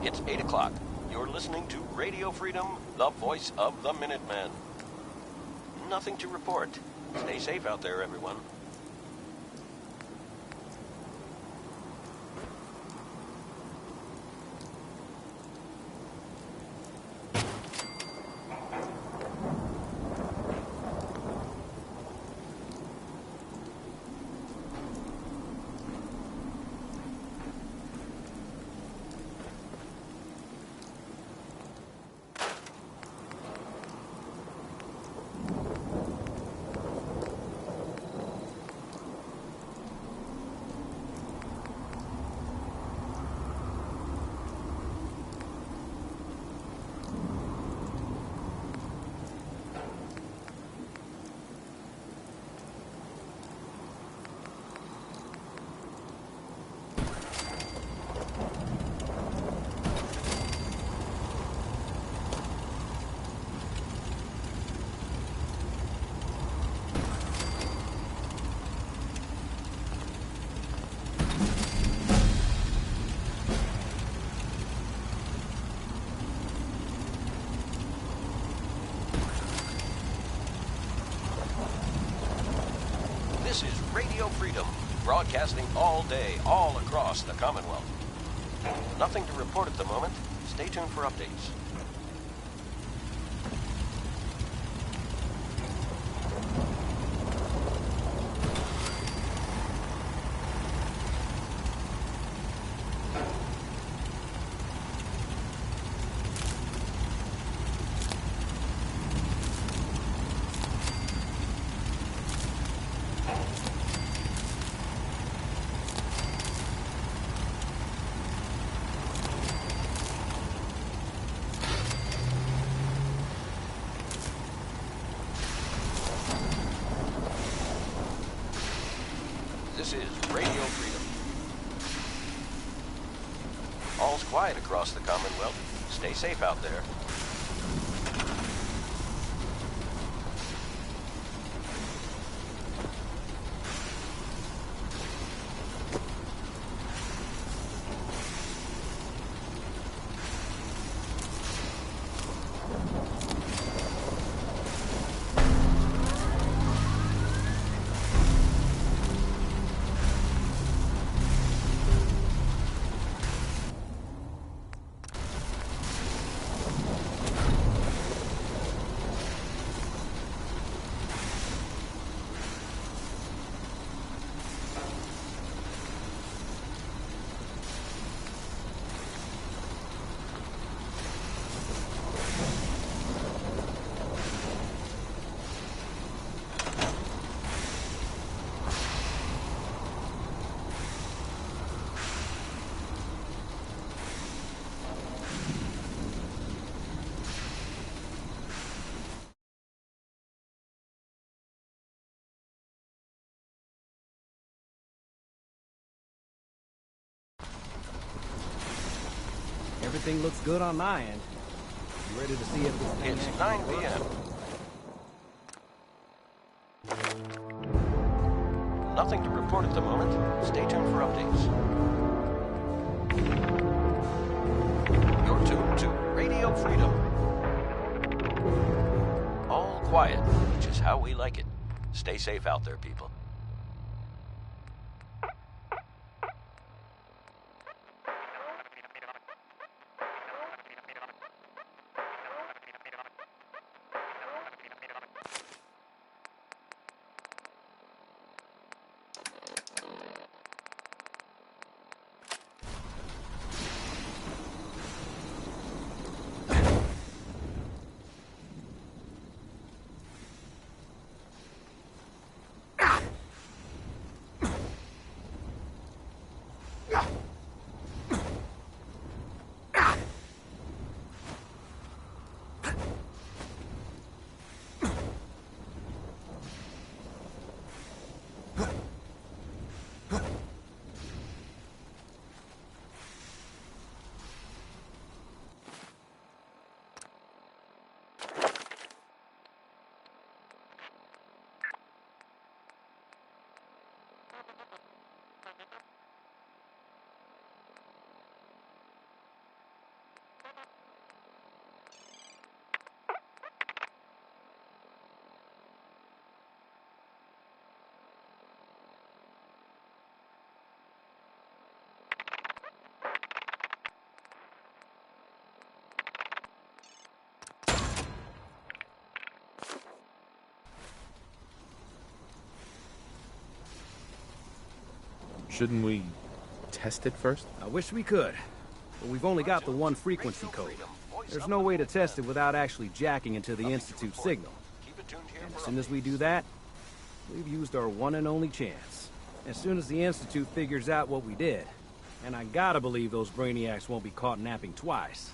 It's 8 o'clock. You're listening to Radio Freedom, the voice of the Minutemen. Nothing to report. Stay safe out there, everyone. This is Radio Freedom, broadcasting all day, all across the Commonwealth. Nothing to report at the moment. Stay tuned for updates. This is Radio Freedom. All's quiet across the Commonwealth. Stay safe out there. Everything looks good on my end. You ready to see if this thing It's actually 9 works? p.m. Nothing to report at the moment. Stay tuned for updates. You're tuned to Radio Freedom. All quiet, which is how we like it. Stay safe out there, people. Shouldn't we test it first? I wish we could, but we've only got the one frequency code. There's no way to test it without actually jacking into the Institute signal. And as soon as we do that, we've used our one and only chance. As soon as the Institute figures out what we did, and I gotta believe those brainiacs won't be caught napping twice,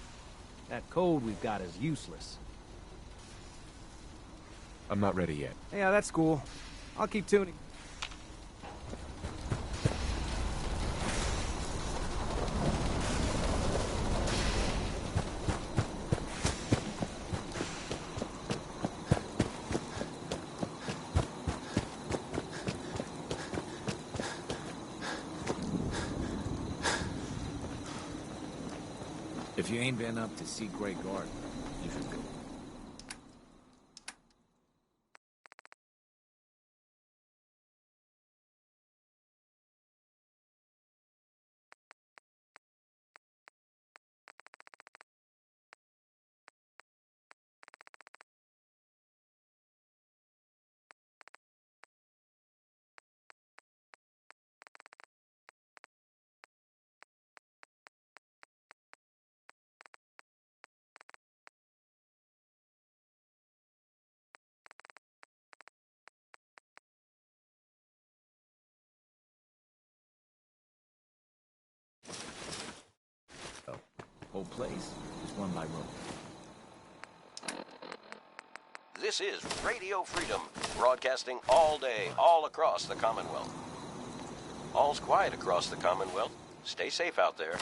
that code we've got is useless. I'm not ready yet. Yeah, that's cool. I'll keep tuning. If you ain't been up to see Grey Garden, you should go. Whole place is run by robots. This is Radio Freedom, broadcasting all day, all across the Commonwealth. All's quiet across the Commonwealth. Stay safe out there.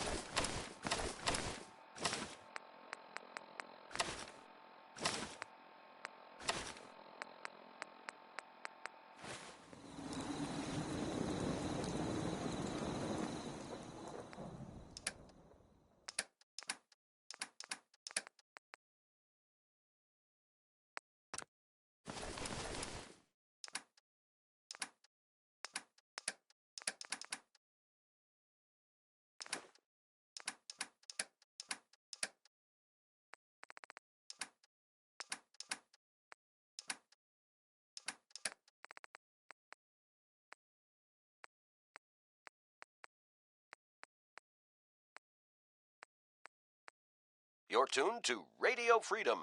You're tuned to Radio Freedom.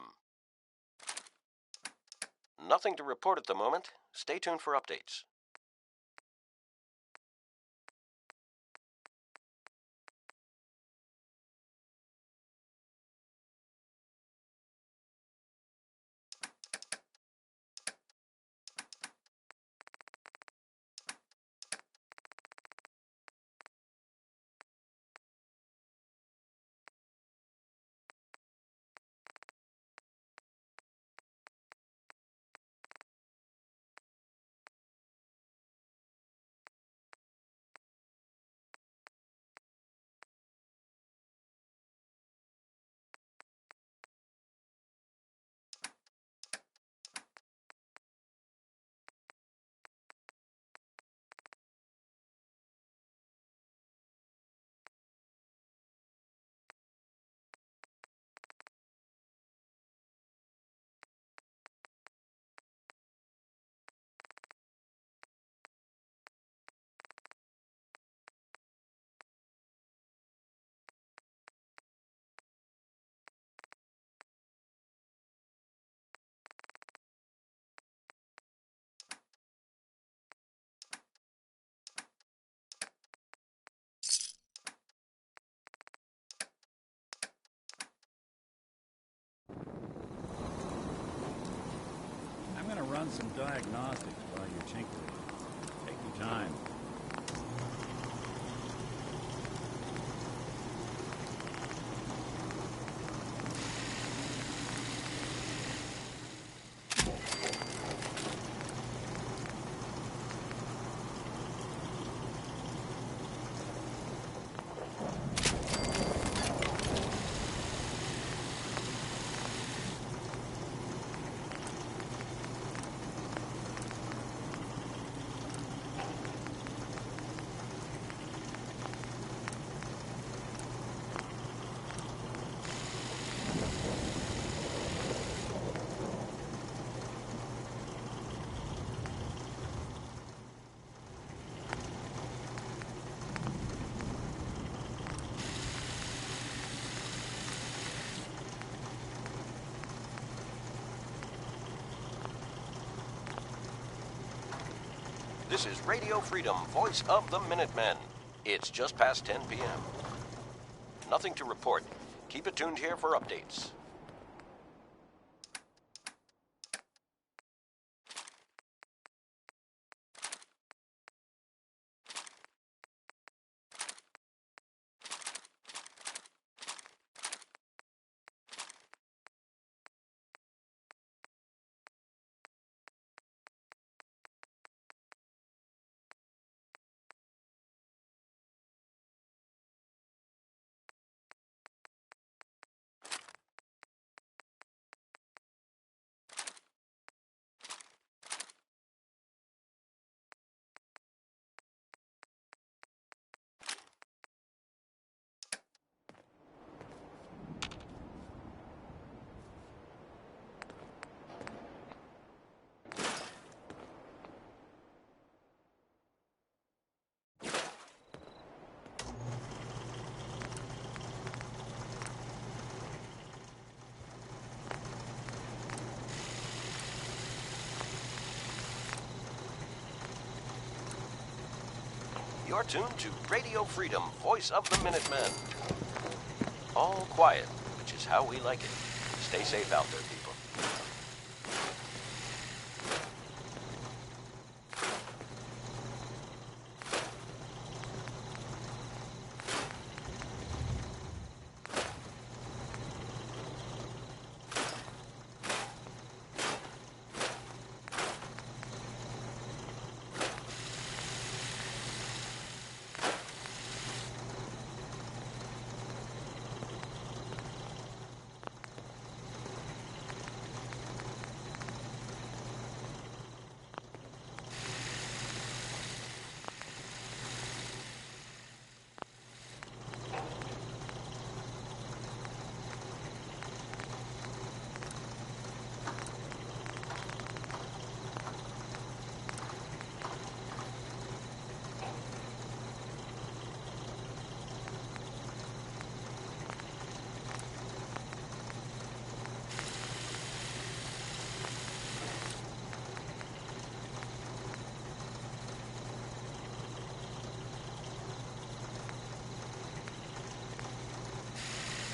Nothing to report at the moment. Stay tuned for updates. run some diagnostics while you're tinkering. Take your time. This is Radio Freedom, voice of the Minutemen. It's just past 10 p.m. Nothing to report. Keep it tuned here for updates. You're tuned to Radio Freedom, voice of the Minutemen. All quiet, which is how we like it. Stay safe out there, people.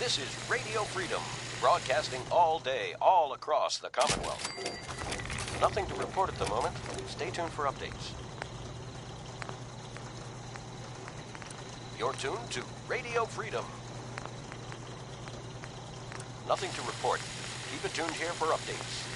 This is Radio Freedom, broadcasting all day, all across the Commonwealth. Nothing to report at the moment. Stay tuned for updates. You're tuned to Radio Freedom. Nothing to report. Keep it tuned here for updates.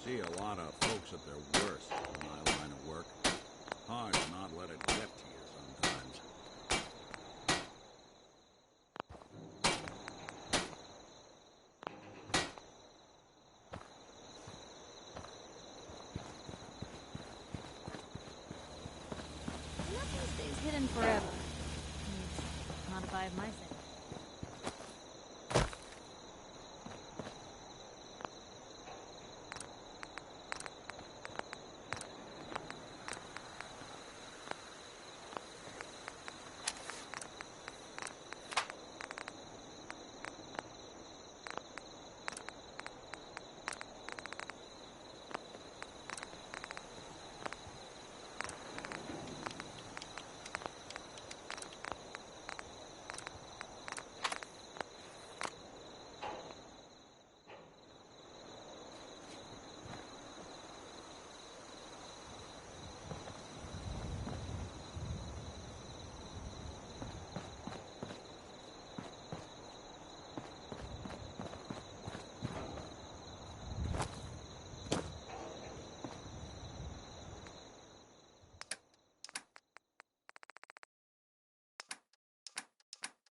See a lot of folks at their worst in my line of work. Hard to not let it get to you sometimes. Nothing stays hidden forever. Not if I have my say.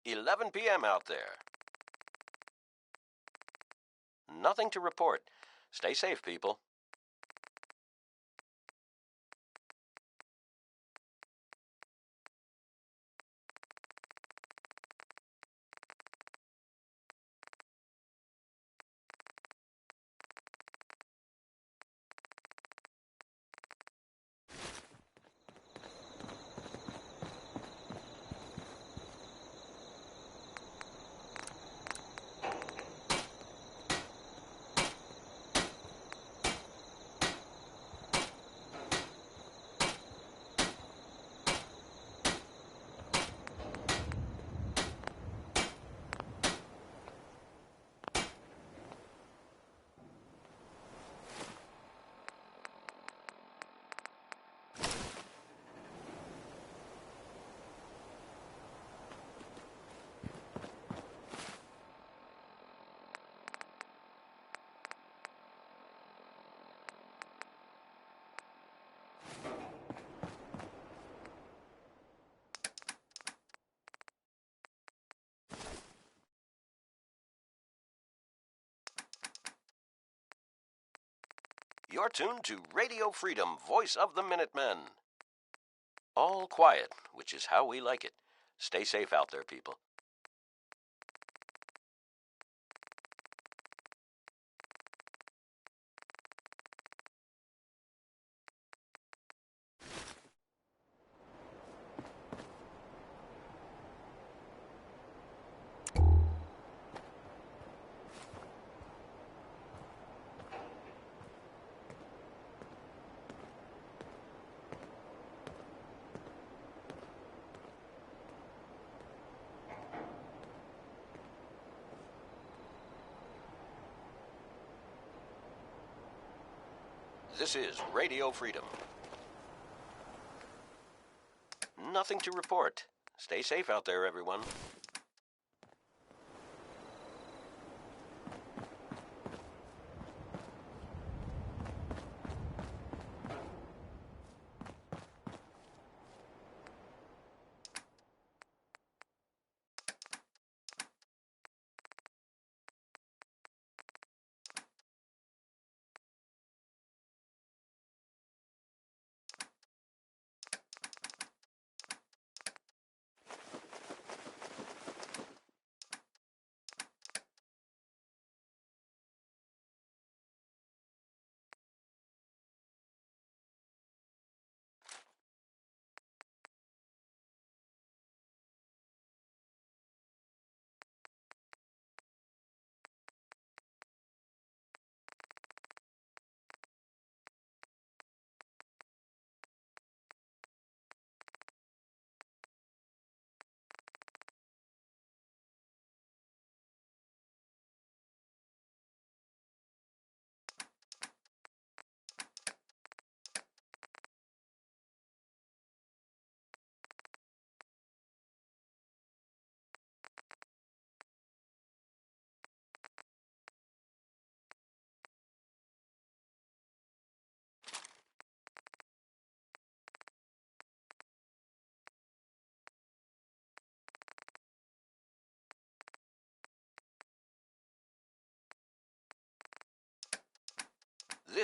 "11 p.m. out there. Nothing to report. Stay safe, people." You're tuned to Radio Freedom, voice of the Minutemen. All quiet, which is how we like it. Stay safe out there, people. This is Radio Freedom. Nothing to report. Stay safe out there, everyone.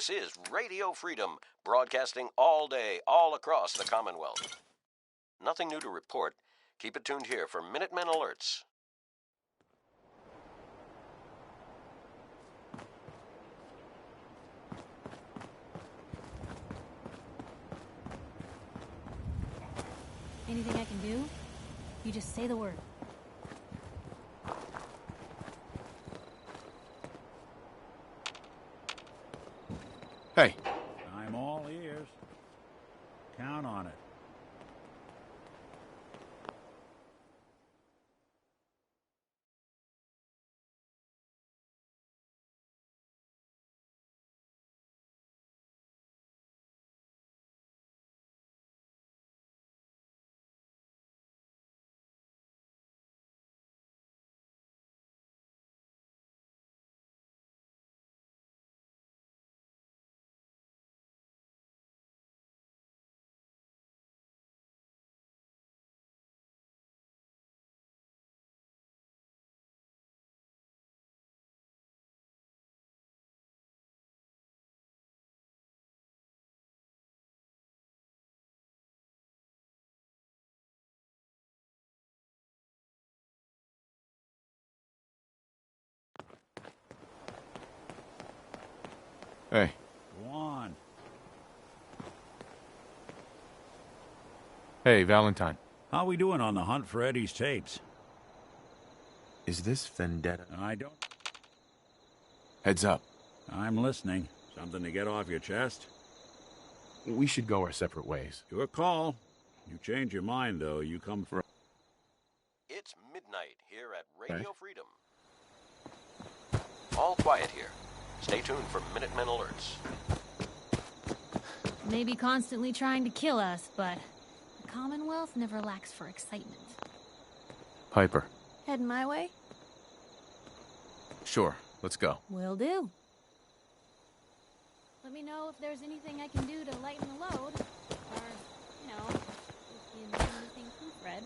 This is Radio Freedom, broadcasting all day, all across the Commonwealth. Nothing new to report. Keep it tuned here for Minutemen alerts. Anything I can do? You just say the word. Hey. I'm all ears. Count on it. Hey. Go on. Hey, Valentine. How we doing on the hunt for Eddie's tapes? Is this vendetta? I don't... Heads up. I'm listening. Something to get off your chest? We should go our separate ways. Your call. You change your mind, though. You come for... It's midnight here at Radio Freedom. All quiet here. Stay tuned for Minutemen alerts. Maybe constantly trying to kill us, but the Commonwealth never lacks for excitement. Piper. Heading my way? Sure. Let's go. Will do. Let me know if there's anything I can do to lighten the load. Or, you know, if you need anything proofread.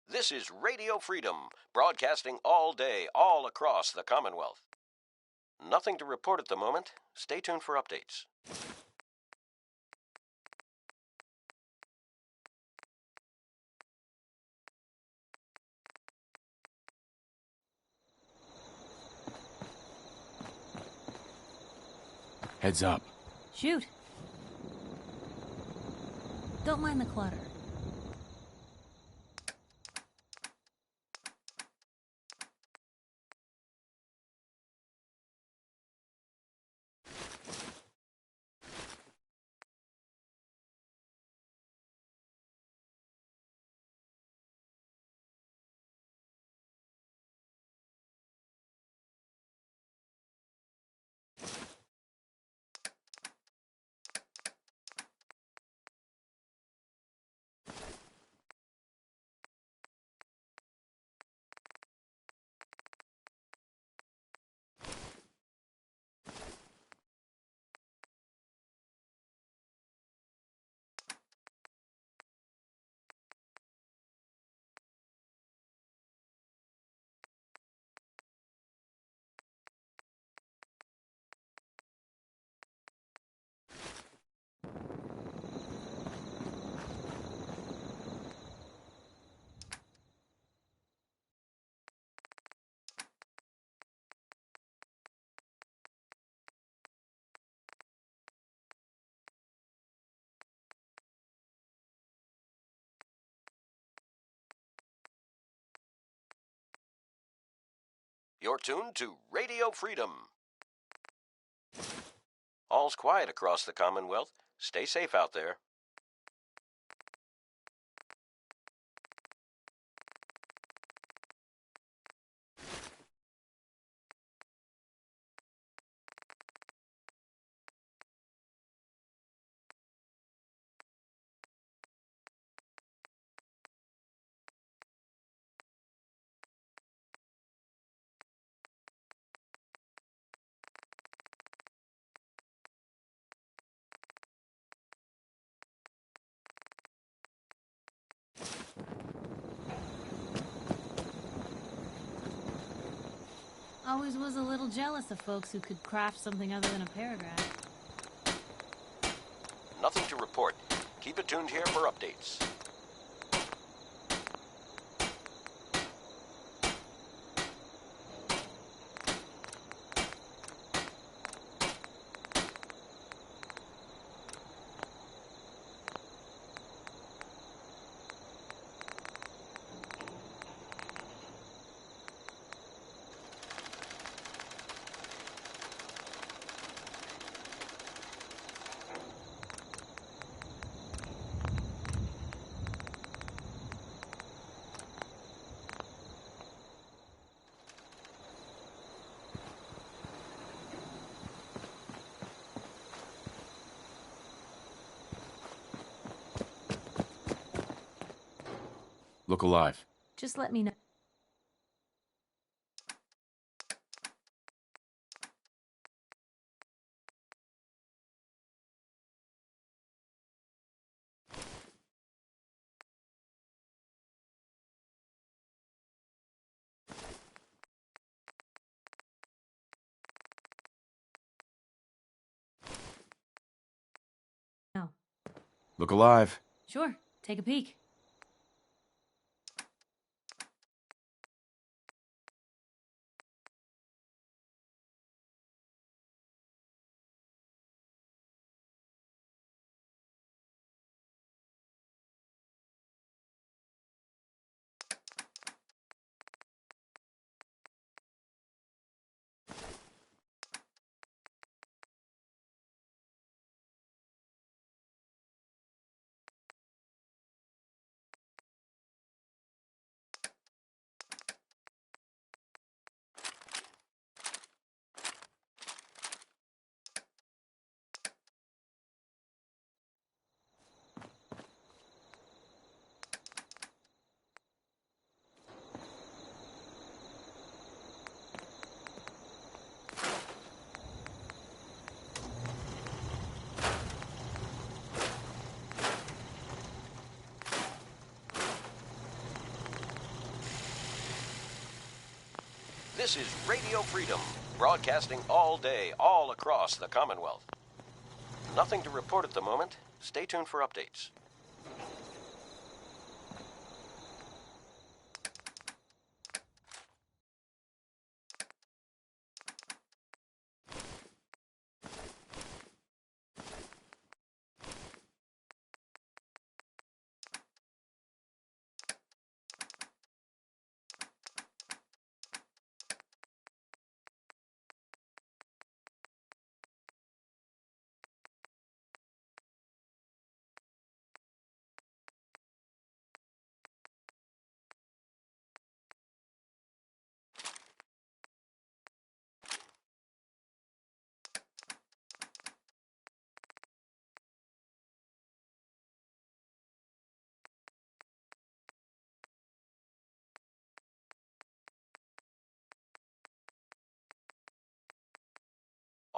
This is Radio Freedom, broadcasting all day, all across the Commonwealth. Nothing to report at the moment. Stay tuned for updates. Heads up. Shoot. Don't mind the clutter. You're tuned to Radio Freedom. All's quiet across the Commonwealth. Stay safe out there. Always was a little jealous of folks who could craft something other than a paragraph. Nothing to report. Keep it tuned here for updates. Look alive. Just let me know. No. Look alive. Sure, take a peek. This is Radio Freedom, broadcasting all day, all across the Commonwealth. Nothing to report at the moment. Stay tuned for updates.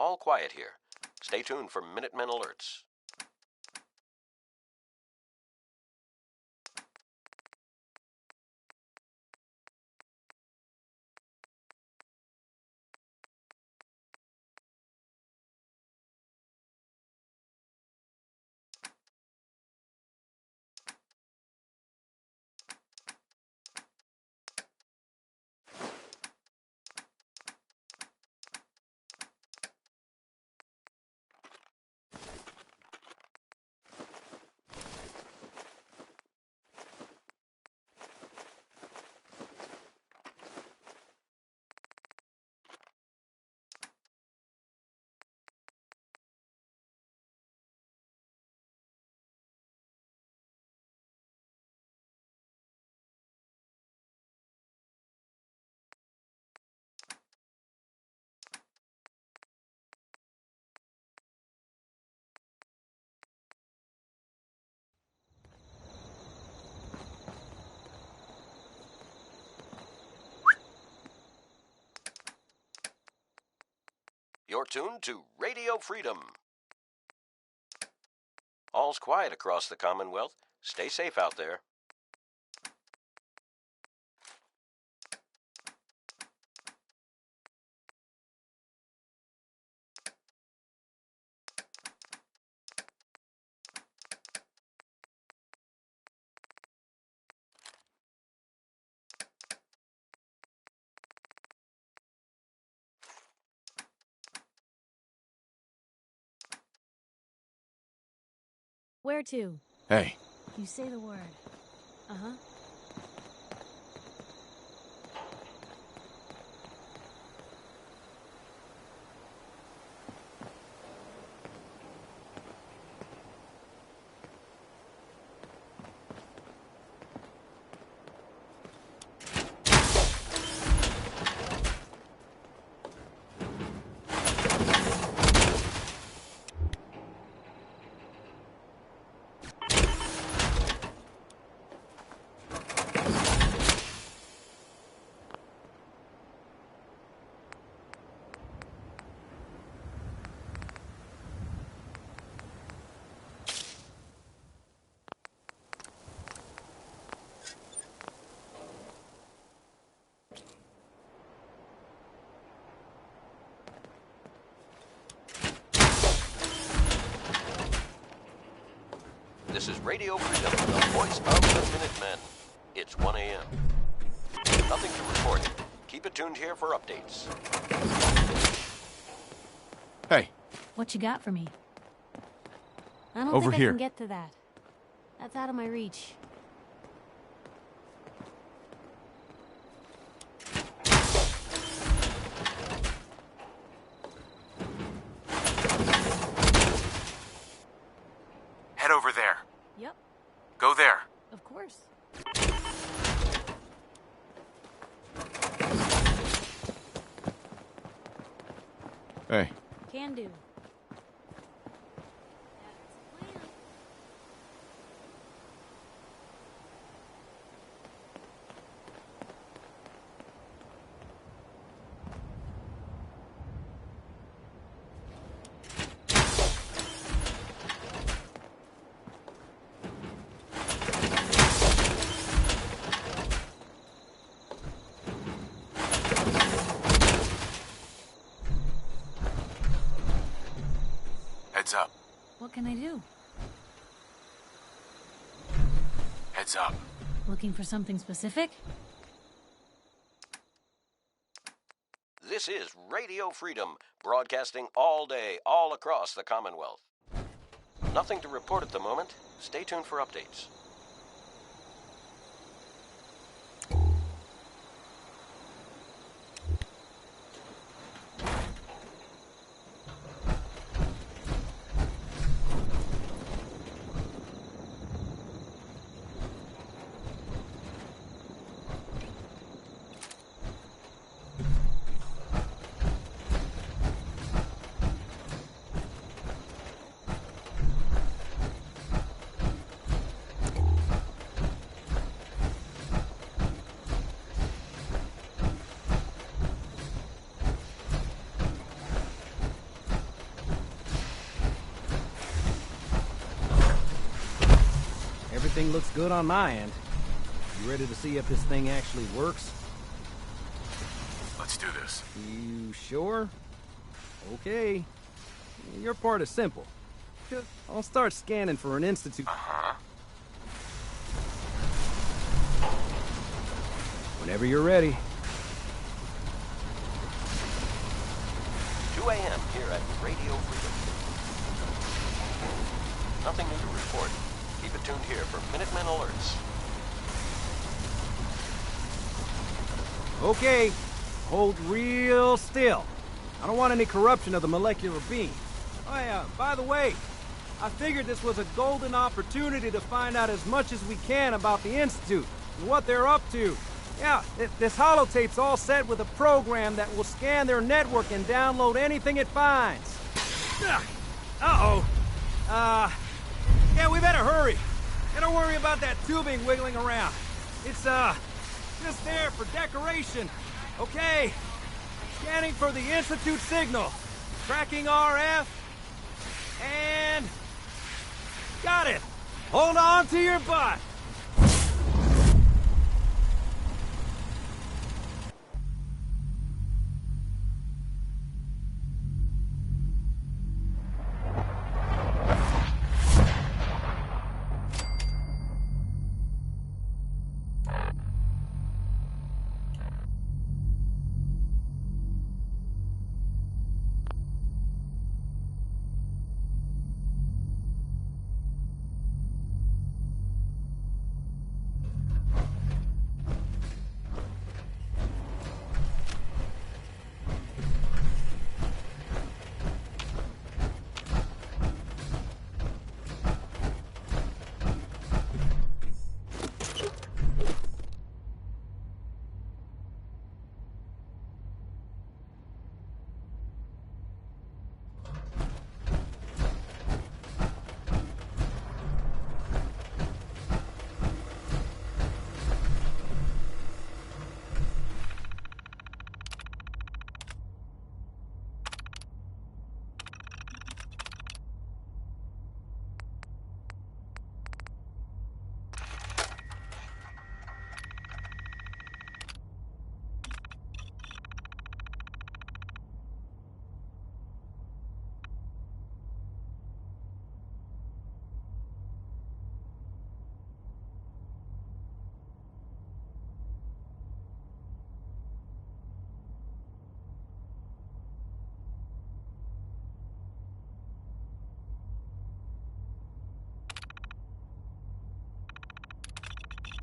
All quiet here. Stay tuned for Minutemen alerts. tuned to Radio Freedom. All's quiet across the Commonwealth. Stay safe out there. Where to? Hey. You say the word. Uh-huh. This is Radio Freedom, the voice of the Minutemen. It's 1 a.m. Nothing to report. Keep it tuned here for updates. Hey. What you got for me? I don't Over think here. I can get to that. That's out of my reach. Head over there. Yep, Go there. of course. Hey. Can do. Heads up. What can I do? Heads up. Looking for something specific? This is Radio Freedom, broadcasting all day, all across the Commonwealth. Nothing to report at the moment. Stay tuned for updates. Everything looks good on my end. You ready to see if this thing actually works? Let's do this. You sure? Okay. Your part is simple. I'll start scanning for an institute. Uh-huh. Whenever you're ready. 2 a.m. here at Radio Freedom. Nothing new to report. Keep it tuned here for Minutemen alerts. Okay. Hold real still. I don't want any corruption of the molecular beam. Oh yeah, by the way, I figured this was a golden opportunity to find out as much as we can about the Institute and what they're up to. Yeah, this holotape's all set with a program that will scan their network and download anything it finds. Uh-oh. Yeah, we better hurry. And don't worry about that tubing wiggling around. It's, just there for decoration. Okay. Scanning for the Institute signal. Tracking RF. And... got it! Hold on to your butt!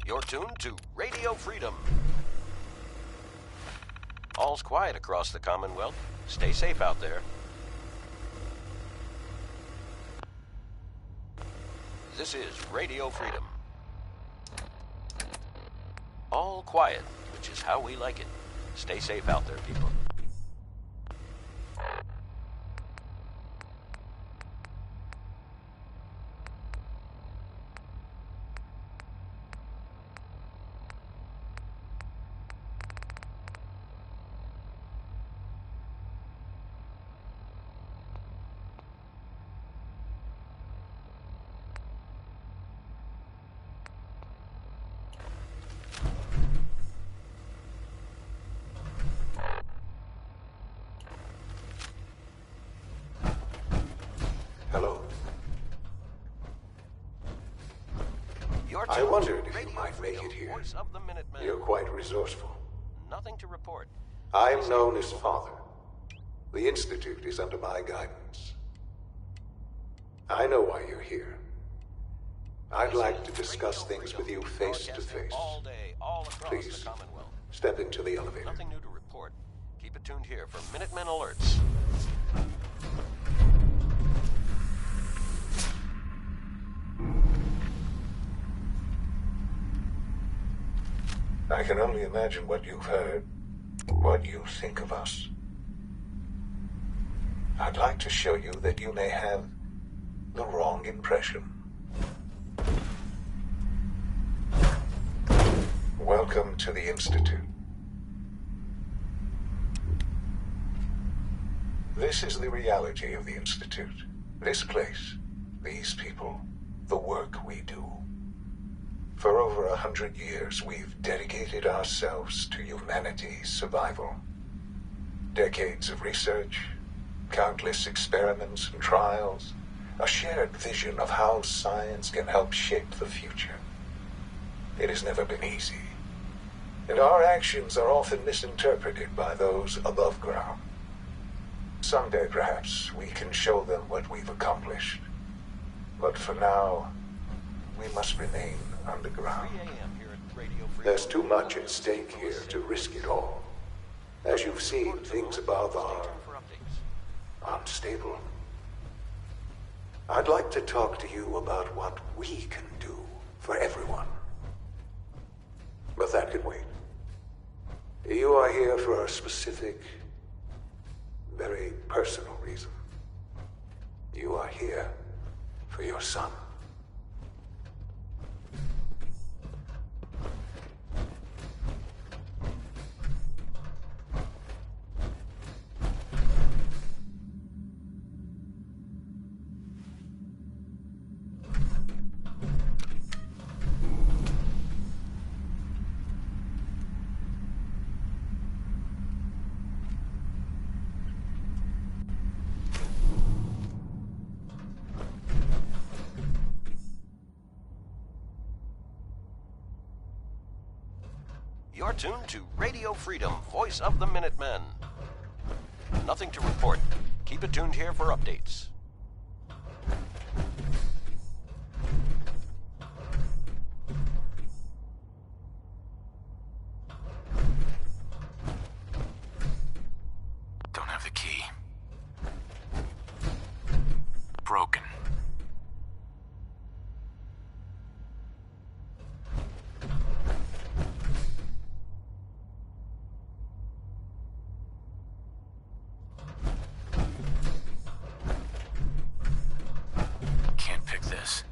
You're tuned to Radio Freedom. All's quiet across the Commonwealth. Stay safe out there. This is Radio Freedom. All quiet, which is how we like it. Stay safe out there, people. Hello. I wondered if you might make it here. You're quite resourceful. Nothing to report. I'm known as Father. The Institute is under my guidance. I know why you're here. I'd like to discuss things with you face to face. Please, step into the elevator. Nothing new to report. Keep it tuned here for Minutemen alerts. I can only imagine what you've heard, what you think of us. I'd like to show you that you may have the wrong impression. Welcome to the Institute. This is the reality of the Institute. This place, these people, the work we do. For over 100 years, we've dedicated ourselves to humanity's survival. Decades of research, countless experiments and trials, a shared vision of how science can help shape the future. It has never been easy, and our actions are often misinterpreted by those above ground. Someday, perhaps, we can show them what we've accomplished. But for now, we must remain underground. There's too much at stake here to risk it all. As you've seen, things above are unstable. I'd like to talk to you about what we can do for everyone. But that can wait. You are here for a specific, very personal reason. You are here for your son. You're tuned to Radio Freedom, voice of the Minutemen. Nothing to report. Keep it tuned here for updates. Don't have the key. Broken. Can't pick this.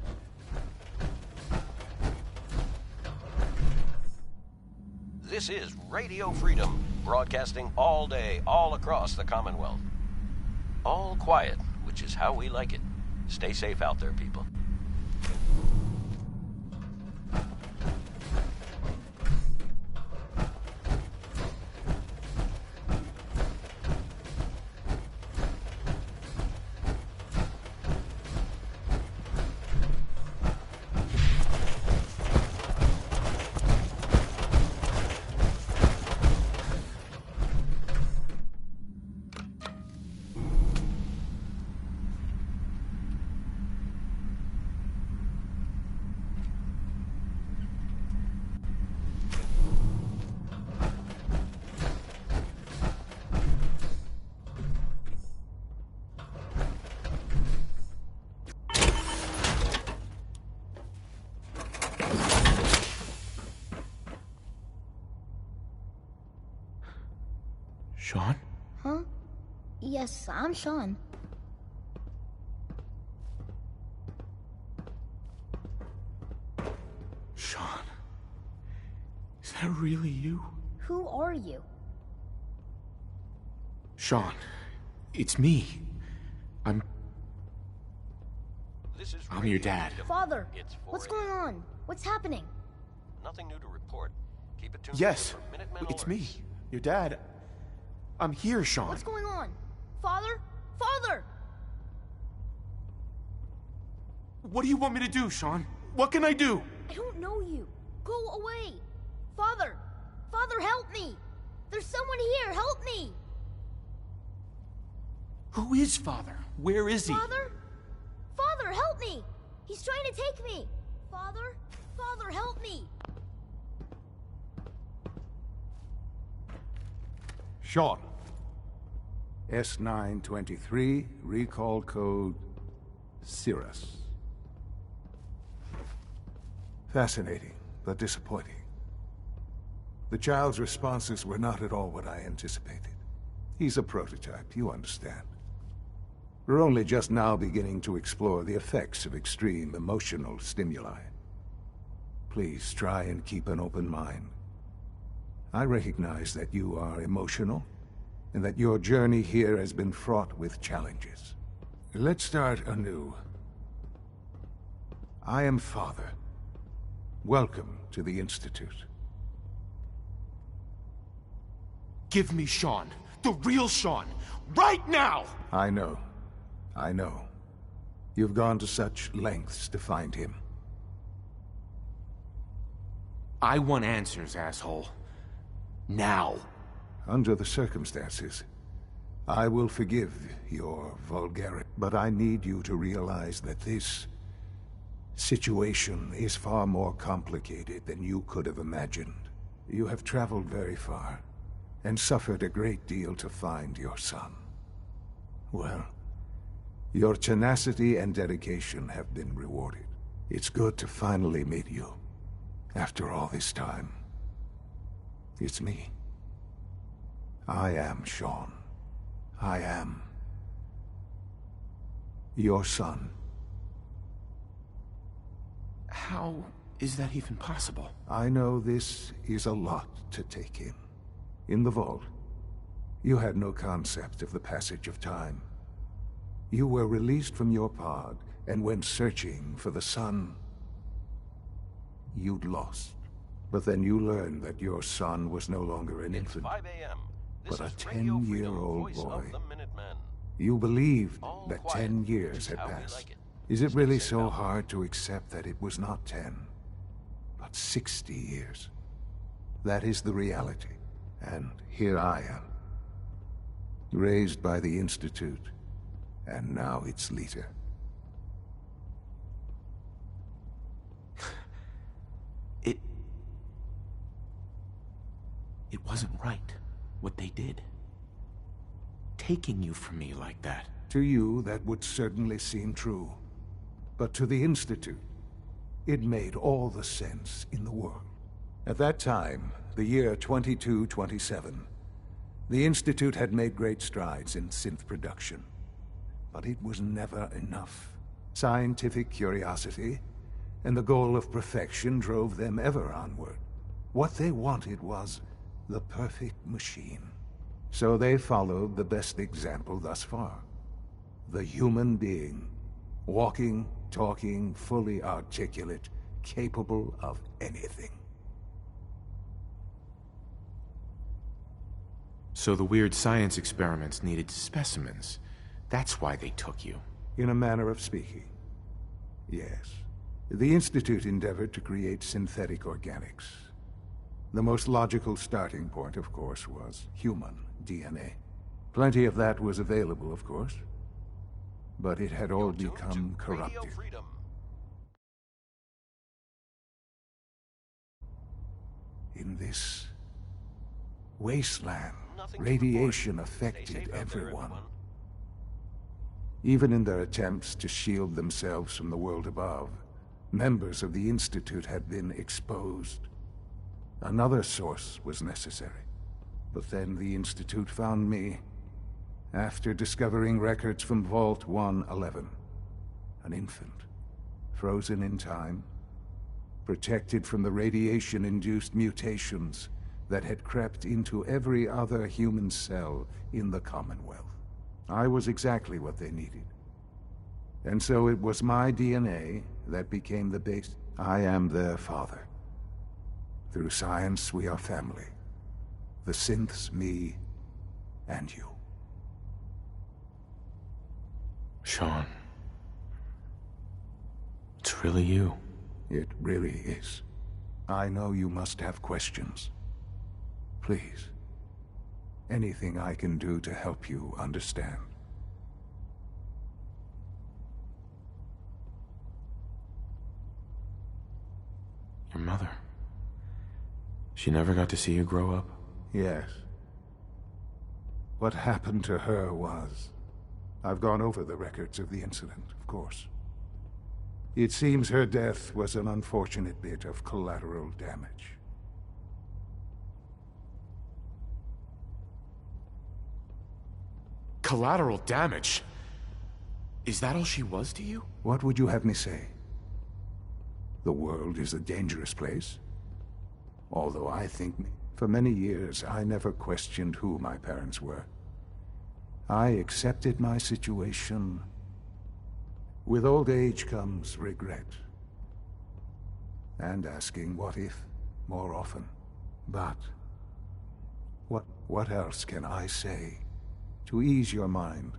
This is Radio Freedom, broadcasting all day, all across the Commonwealth. All quiet, which is how we like it. Stay safe out there, people. Sean? Huh? Yes, I'm Sean. Sean? Is that really you? Who are you? Sean, it's me. I'm your dad. Father, what's going on? What's happening? Nothing new to report. Keep it tuned. Yes, for Minutemen it's alerts. me, your dad. I'm here, Sean. What's going on? Father? Father! What do you want me to do, Sean? What can I do? I don't know you. Go away. Father! Father, help me! There's someone here, help me! Who is Father? Where is he? Father? Father, help me! He's trying to take me! Father? Father, help me! Sean. S923, recall code Cirrus. Fascinating, but disappointing. The child's responses were not at all what I anticipated. He's a prototype, you understand. We're only just now beginning to explore the effects of extreme emotional stimuli. Please try and keep an open mind. I recognize that you are emotional, and that your journey here has been fraught with challenges. Let's start anew. I am Father. Welcome to the Institute. Give me Sean. The real Sean. Right now! I know. I know. You've gone to such lengths to find him. I want answers, asshole. Now. Under the circumstances, I will forgive your vulgarity, but I need you to realize that this situation is far more complicated than you could have imagined. You have traveled very far, and suffered a great deal to find your son. Well, your tenacity and dedication have been rewarded. It's good to finally meet you, after all this time. It's me. I am Sean. I am your son. How is that even possible? I know this is a lot to take in. In the vault, you had no concept of the passage of time. You were released from your pod and went searching for the son you'd lost. But then you learned that your son was no longer an infant, 5 a.m. but a 10-year-old boy. You believed that 10 years had passed. Is it really so hard to accept that it was not 10, but 60 years? That is the reality. And here I am. Raised by the Institute, and now its leader. It wasn't right, what they did. Taking you from me like that. To you, that would certainly seem true. But to the Institute, it made all the sense in the world. At that time, the year 2227, the Institute had made great strides in synth production. But it was never enough. Scientific curiosity and the goal of perfection drove them ever onward. What they wanted was the perfect machine. So they followed the best example thus far. The human being. Walking, talking, fully articulate, capable of anything. So the weird science experiments needed specimens. That's why they took you. In a manner of speaking. Yes. The Institute endeavored to create synthetic organics. The most logical starting point, of course, was human DNA. Plenty of that was available, of course. But it had all become corrupted. In this wasteland, radiation affected everyone. Even in their attempts to shield themselves from the world above, members of the Institute had been exposed. Another source was necessary. But then the Institute found me, after discovering records from Vault 111. An infant, frozen in time, protected from the radiation-induced mutations that had crept into every other human cell in the Commonwealth. I was exactly what they needed. And so it was my DNA that became the base. I am their father. Through science, we are family. The synths, me, and you. Sean. It's really you. It really is. I know you must have questions. Please. Anything I can do to help you understand. Your mother. She never got to see you grow up? Yes. What happened to her was... I've gone over the records of the incident, of course. It seems her death was an unfortunate bit of collateral damage. Collateral damage? Is that all she was to you? What would you have me say? The world is a dangerous place. Although I think... For many years, I never questioned who my parents were. I accepted my situation. With old age comes regret. And asking what if more often. But... What else can I say to ease your mind?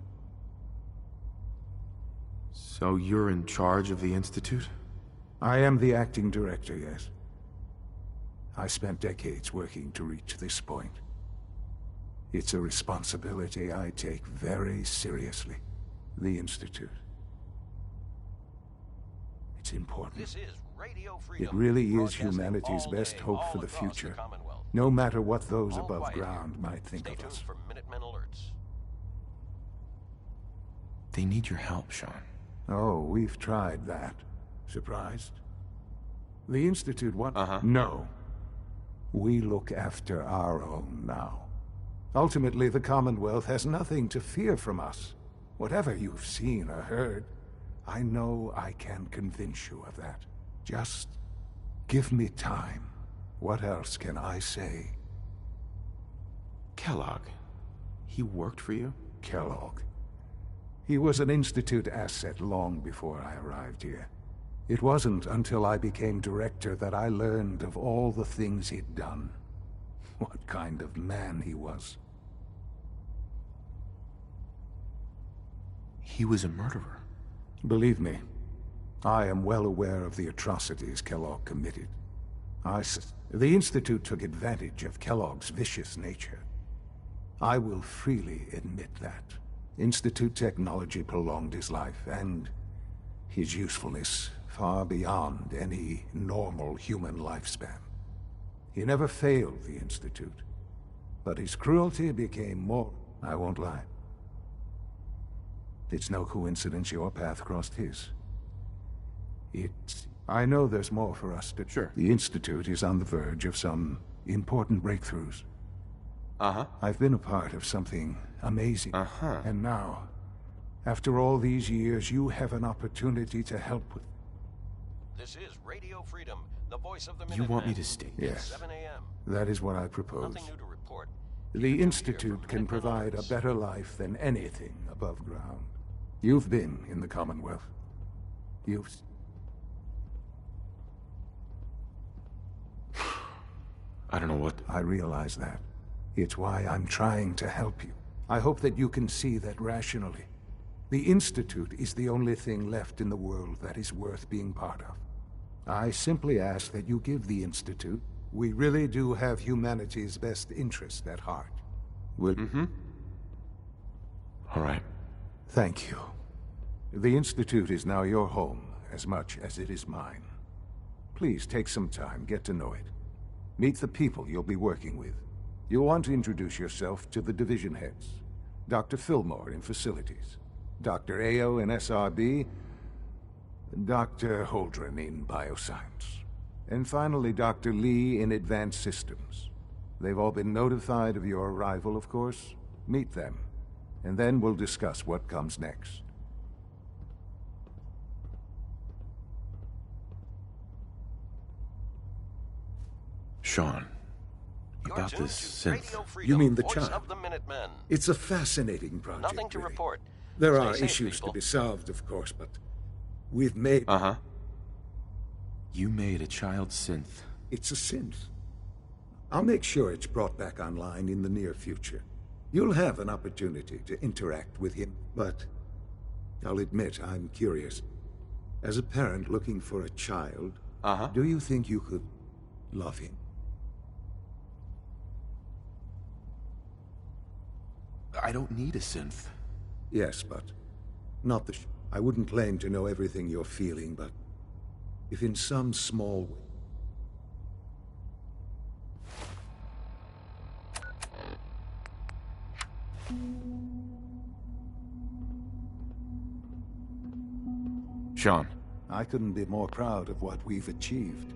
So you're in charge of the Institute? I am the acting director, yes. I spent decades working to reach this point. It's a responsibility I take very seriously. The Institute. It's important. This is Radio Freedom. It really is humanity's best hope for the future. No matter what those above ground might think of us. For Minutemen alerts. They need your help, Sean. Oh, we've tried that. Surprised? The Institute what? No. We look after our own now. Ultimately, the Commonwealth has nothing to fear from us. Whatever you've seen or heard, I know I can convince you of that. Just give me time. What else can I say? Kellogg. He worked for you? Kellogg. He was an Institute asset long before I arrived here. It wasn't until I became director that I learned of all the things he'd done. What kind of man he was. He was a murderer. Believe me, I am well aware of the atrocities Kellogg committed. The Institute took advantage of Kellogg's vicious nature. I will freely admit that. Institute technology prolonged his life, and his usefulness far beyond any normal human lifespan. He never failed the Institute, but his cruelty became more... I won't lie. It's no coincidence your path crossed his. I know there's more for us to... Sure. The Institute is on the verge of some important breakthroughs. Uh-huh. I've been a part of something amazing. Uh-huh. And now, after all these years, you have an opportunity to help with... This is Radio Freedom, the voice of the You want me to stay? Yes. 7 a.m. That is what I propose. Nothing new to report. The Institute can provide a better life than anything above ground. You've been in the Commonwealth. You've... I don't know what... I realize that. It's why I'm trying to help you. I hope that you can see that rationally. The Institute is the only thing left in the world that is worth being part of. I simply ask that you give the Institute... We really do have humanity's best interest at heart. Will... Mm-hmm. All right. Thank you. The Institute is now your home, as much as it is mine. Please take some time, get to know it. Meet the people you'll be working with. You'll want to introduce yourself to the division heads. Dr. Fillmore in Facilities, Dr. Ayo in SRB, Dr. Holdren in Bioscience, and finally Dr. Lee in Advanced Systems. They've all been notified of your arrival, of course. Meet them, and then we'll discuss what comes next. Sean, about this synth. You mean the child? It's a fascinating project. Nothing to really. report. There Stay are safe, issues people. to be solved, of course, but we've made... Uh-huh. You made a child synth. It's a synth. I'll make sure it's brought back online in the near future. You'll have an opportunity to interact with him, but I'll admit I'm curious. As a parent looking for a child, do you think you could love him? I don't need a synth. Yes, but not the... I wouldn't claim to know everything you're feeling, but if in some small way... Sean. I couldn't be more proud of what we've achieved.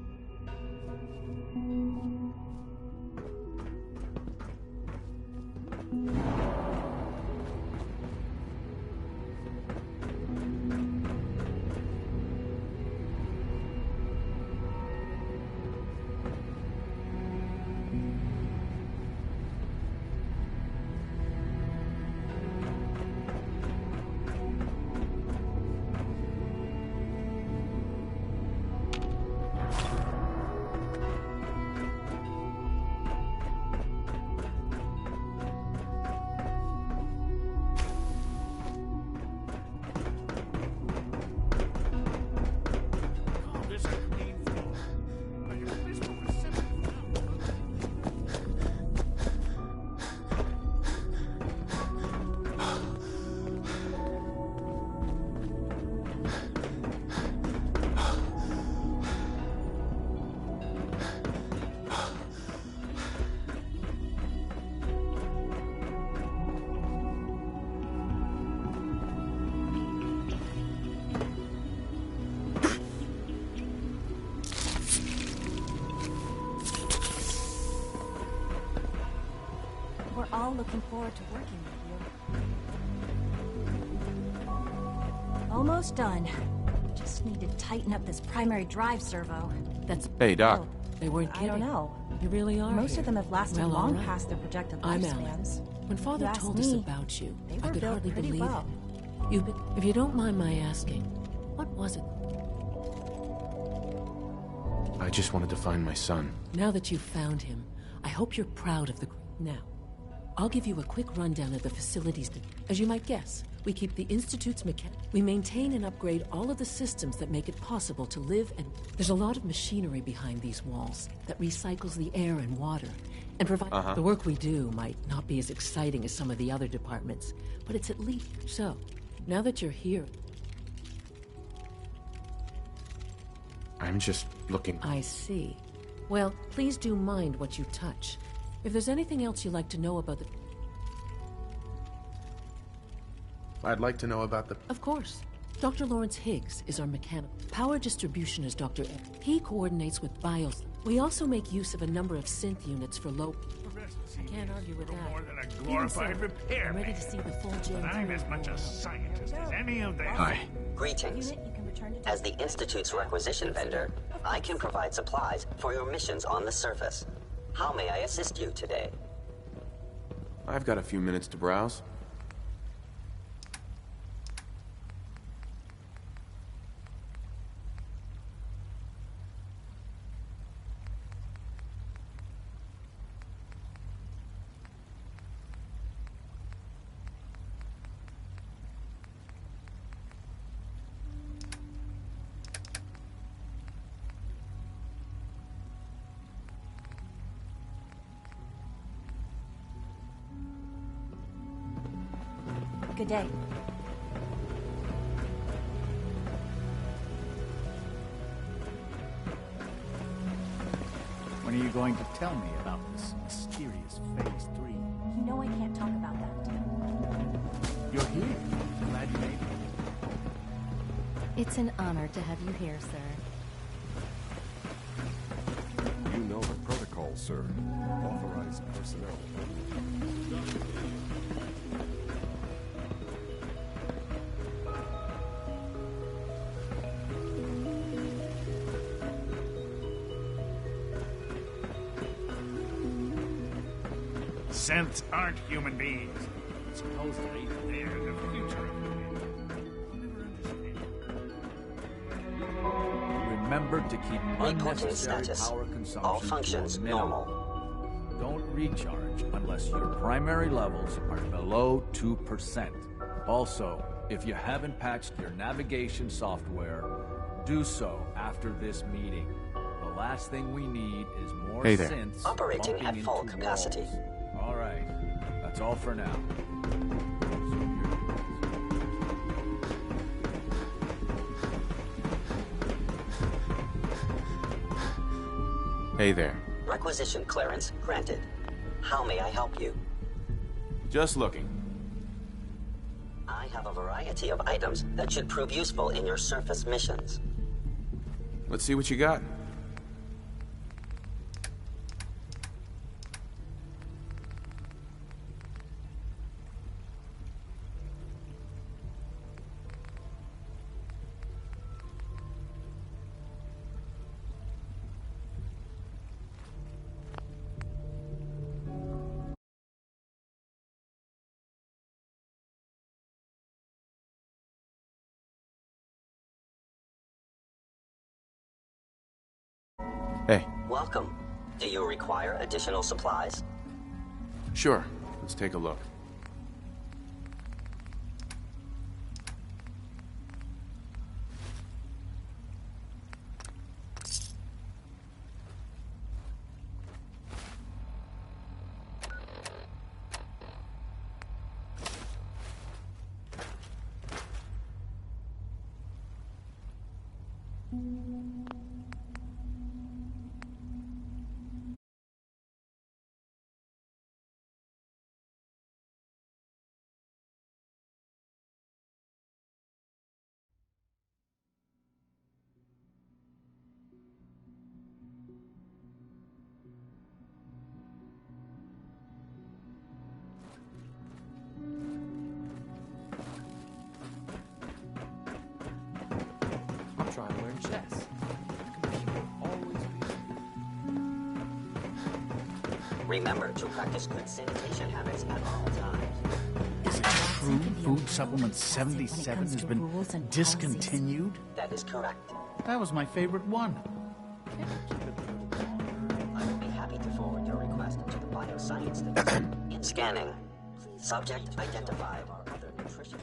We're all looking forward to working with you. Almost done. Just need to tighten up this primary drive servo. That's... Hey, Doc. They weren't kidding. I don't know. You really are Most here. of them have lasted Well, long all right. past their projected I'm lifespans. Alan. When Father You ask told us me, about you, they I were could built hardly pretty believe well. it. If you don't mind my asking, what was it? I just wanted to find my son. Now that you've found him, I hope you're proud of the... Now, I'll give you a quick rundown of the facilities. As you might guess, we keep the Institute's We maintain and upgrade all of the systems that make it possible to live and... There's a lot of machinery behind these walls that recycles the air and water and provide... The work we do might not be as exciting as some of the other departments, but it's at least... So, now that you're here... I'm just looking... I see. Well, please do mind what you touch. If there's anything else you'd like to know about the... I'd like to know about the... Of course. Dr. Lawrence Higgs is our mechanic. Power distribution is Dr. Ed. He coordinates with BIOS. We also make use of a number of synth units for low... I can't argue with that. More than a glorified repairman. I'm ready to see the full gem. But I'm as much a scientist as any of them. Hi. Greetings. As the Institute's requisition vendor, I can provide supplies for your missions on the surface. How may I assist you today? I've got a few minutes to browse. Good day. When are you going to tell me about this mysterious Phase 3? You know I can't talk about that. You're here. Glad you made it. It's an honor to have you here, sir. You know the protocol, sir. Authorized personnel. Synths aren't human beings. Supposedly, they're the future of Remember to keep unnecessary power consumption All functions to a minimum. normal. Don't recharge unless your primary levels are below 2%. Also, if you haven't patched your navigation software, do so after this meeting. The last thing we need is more Hey there. synths Operating bumping at full into capacity. walls. All right, that's all for now. Hey there. Requisition clearance granted. How may I help you? Just looking. I have a variety of items that should prove useful in your surface missions. Let's see what you got. Hey. Welcome. Do you require additional supplies? Sure. Let's take a look. I'm trying to learn chess. Remember to practice good sanitation habits at all times. Is it true Food Supplement 77 has been discontinued? That is correct. That was my favorite one. I will be happy to forward your request to the Bioscience Division in Scanning. Subject identified. Other nutrition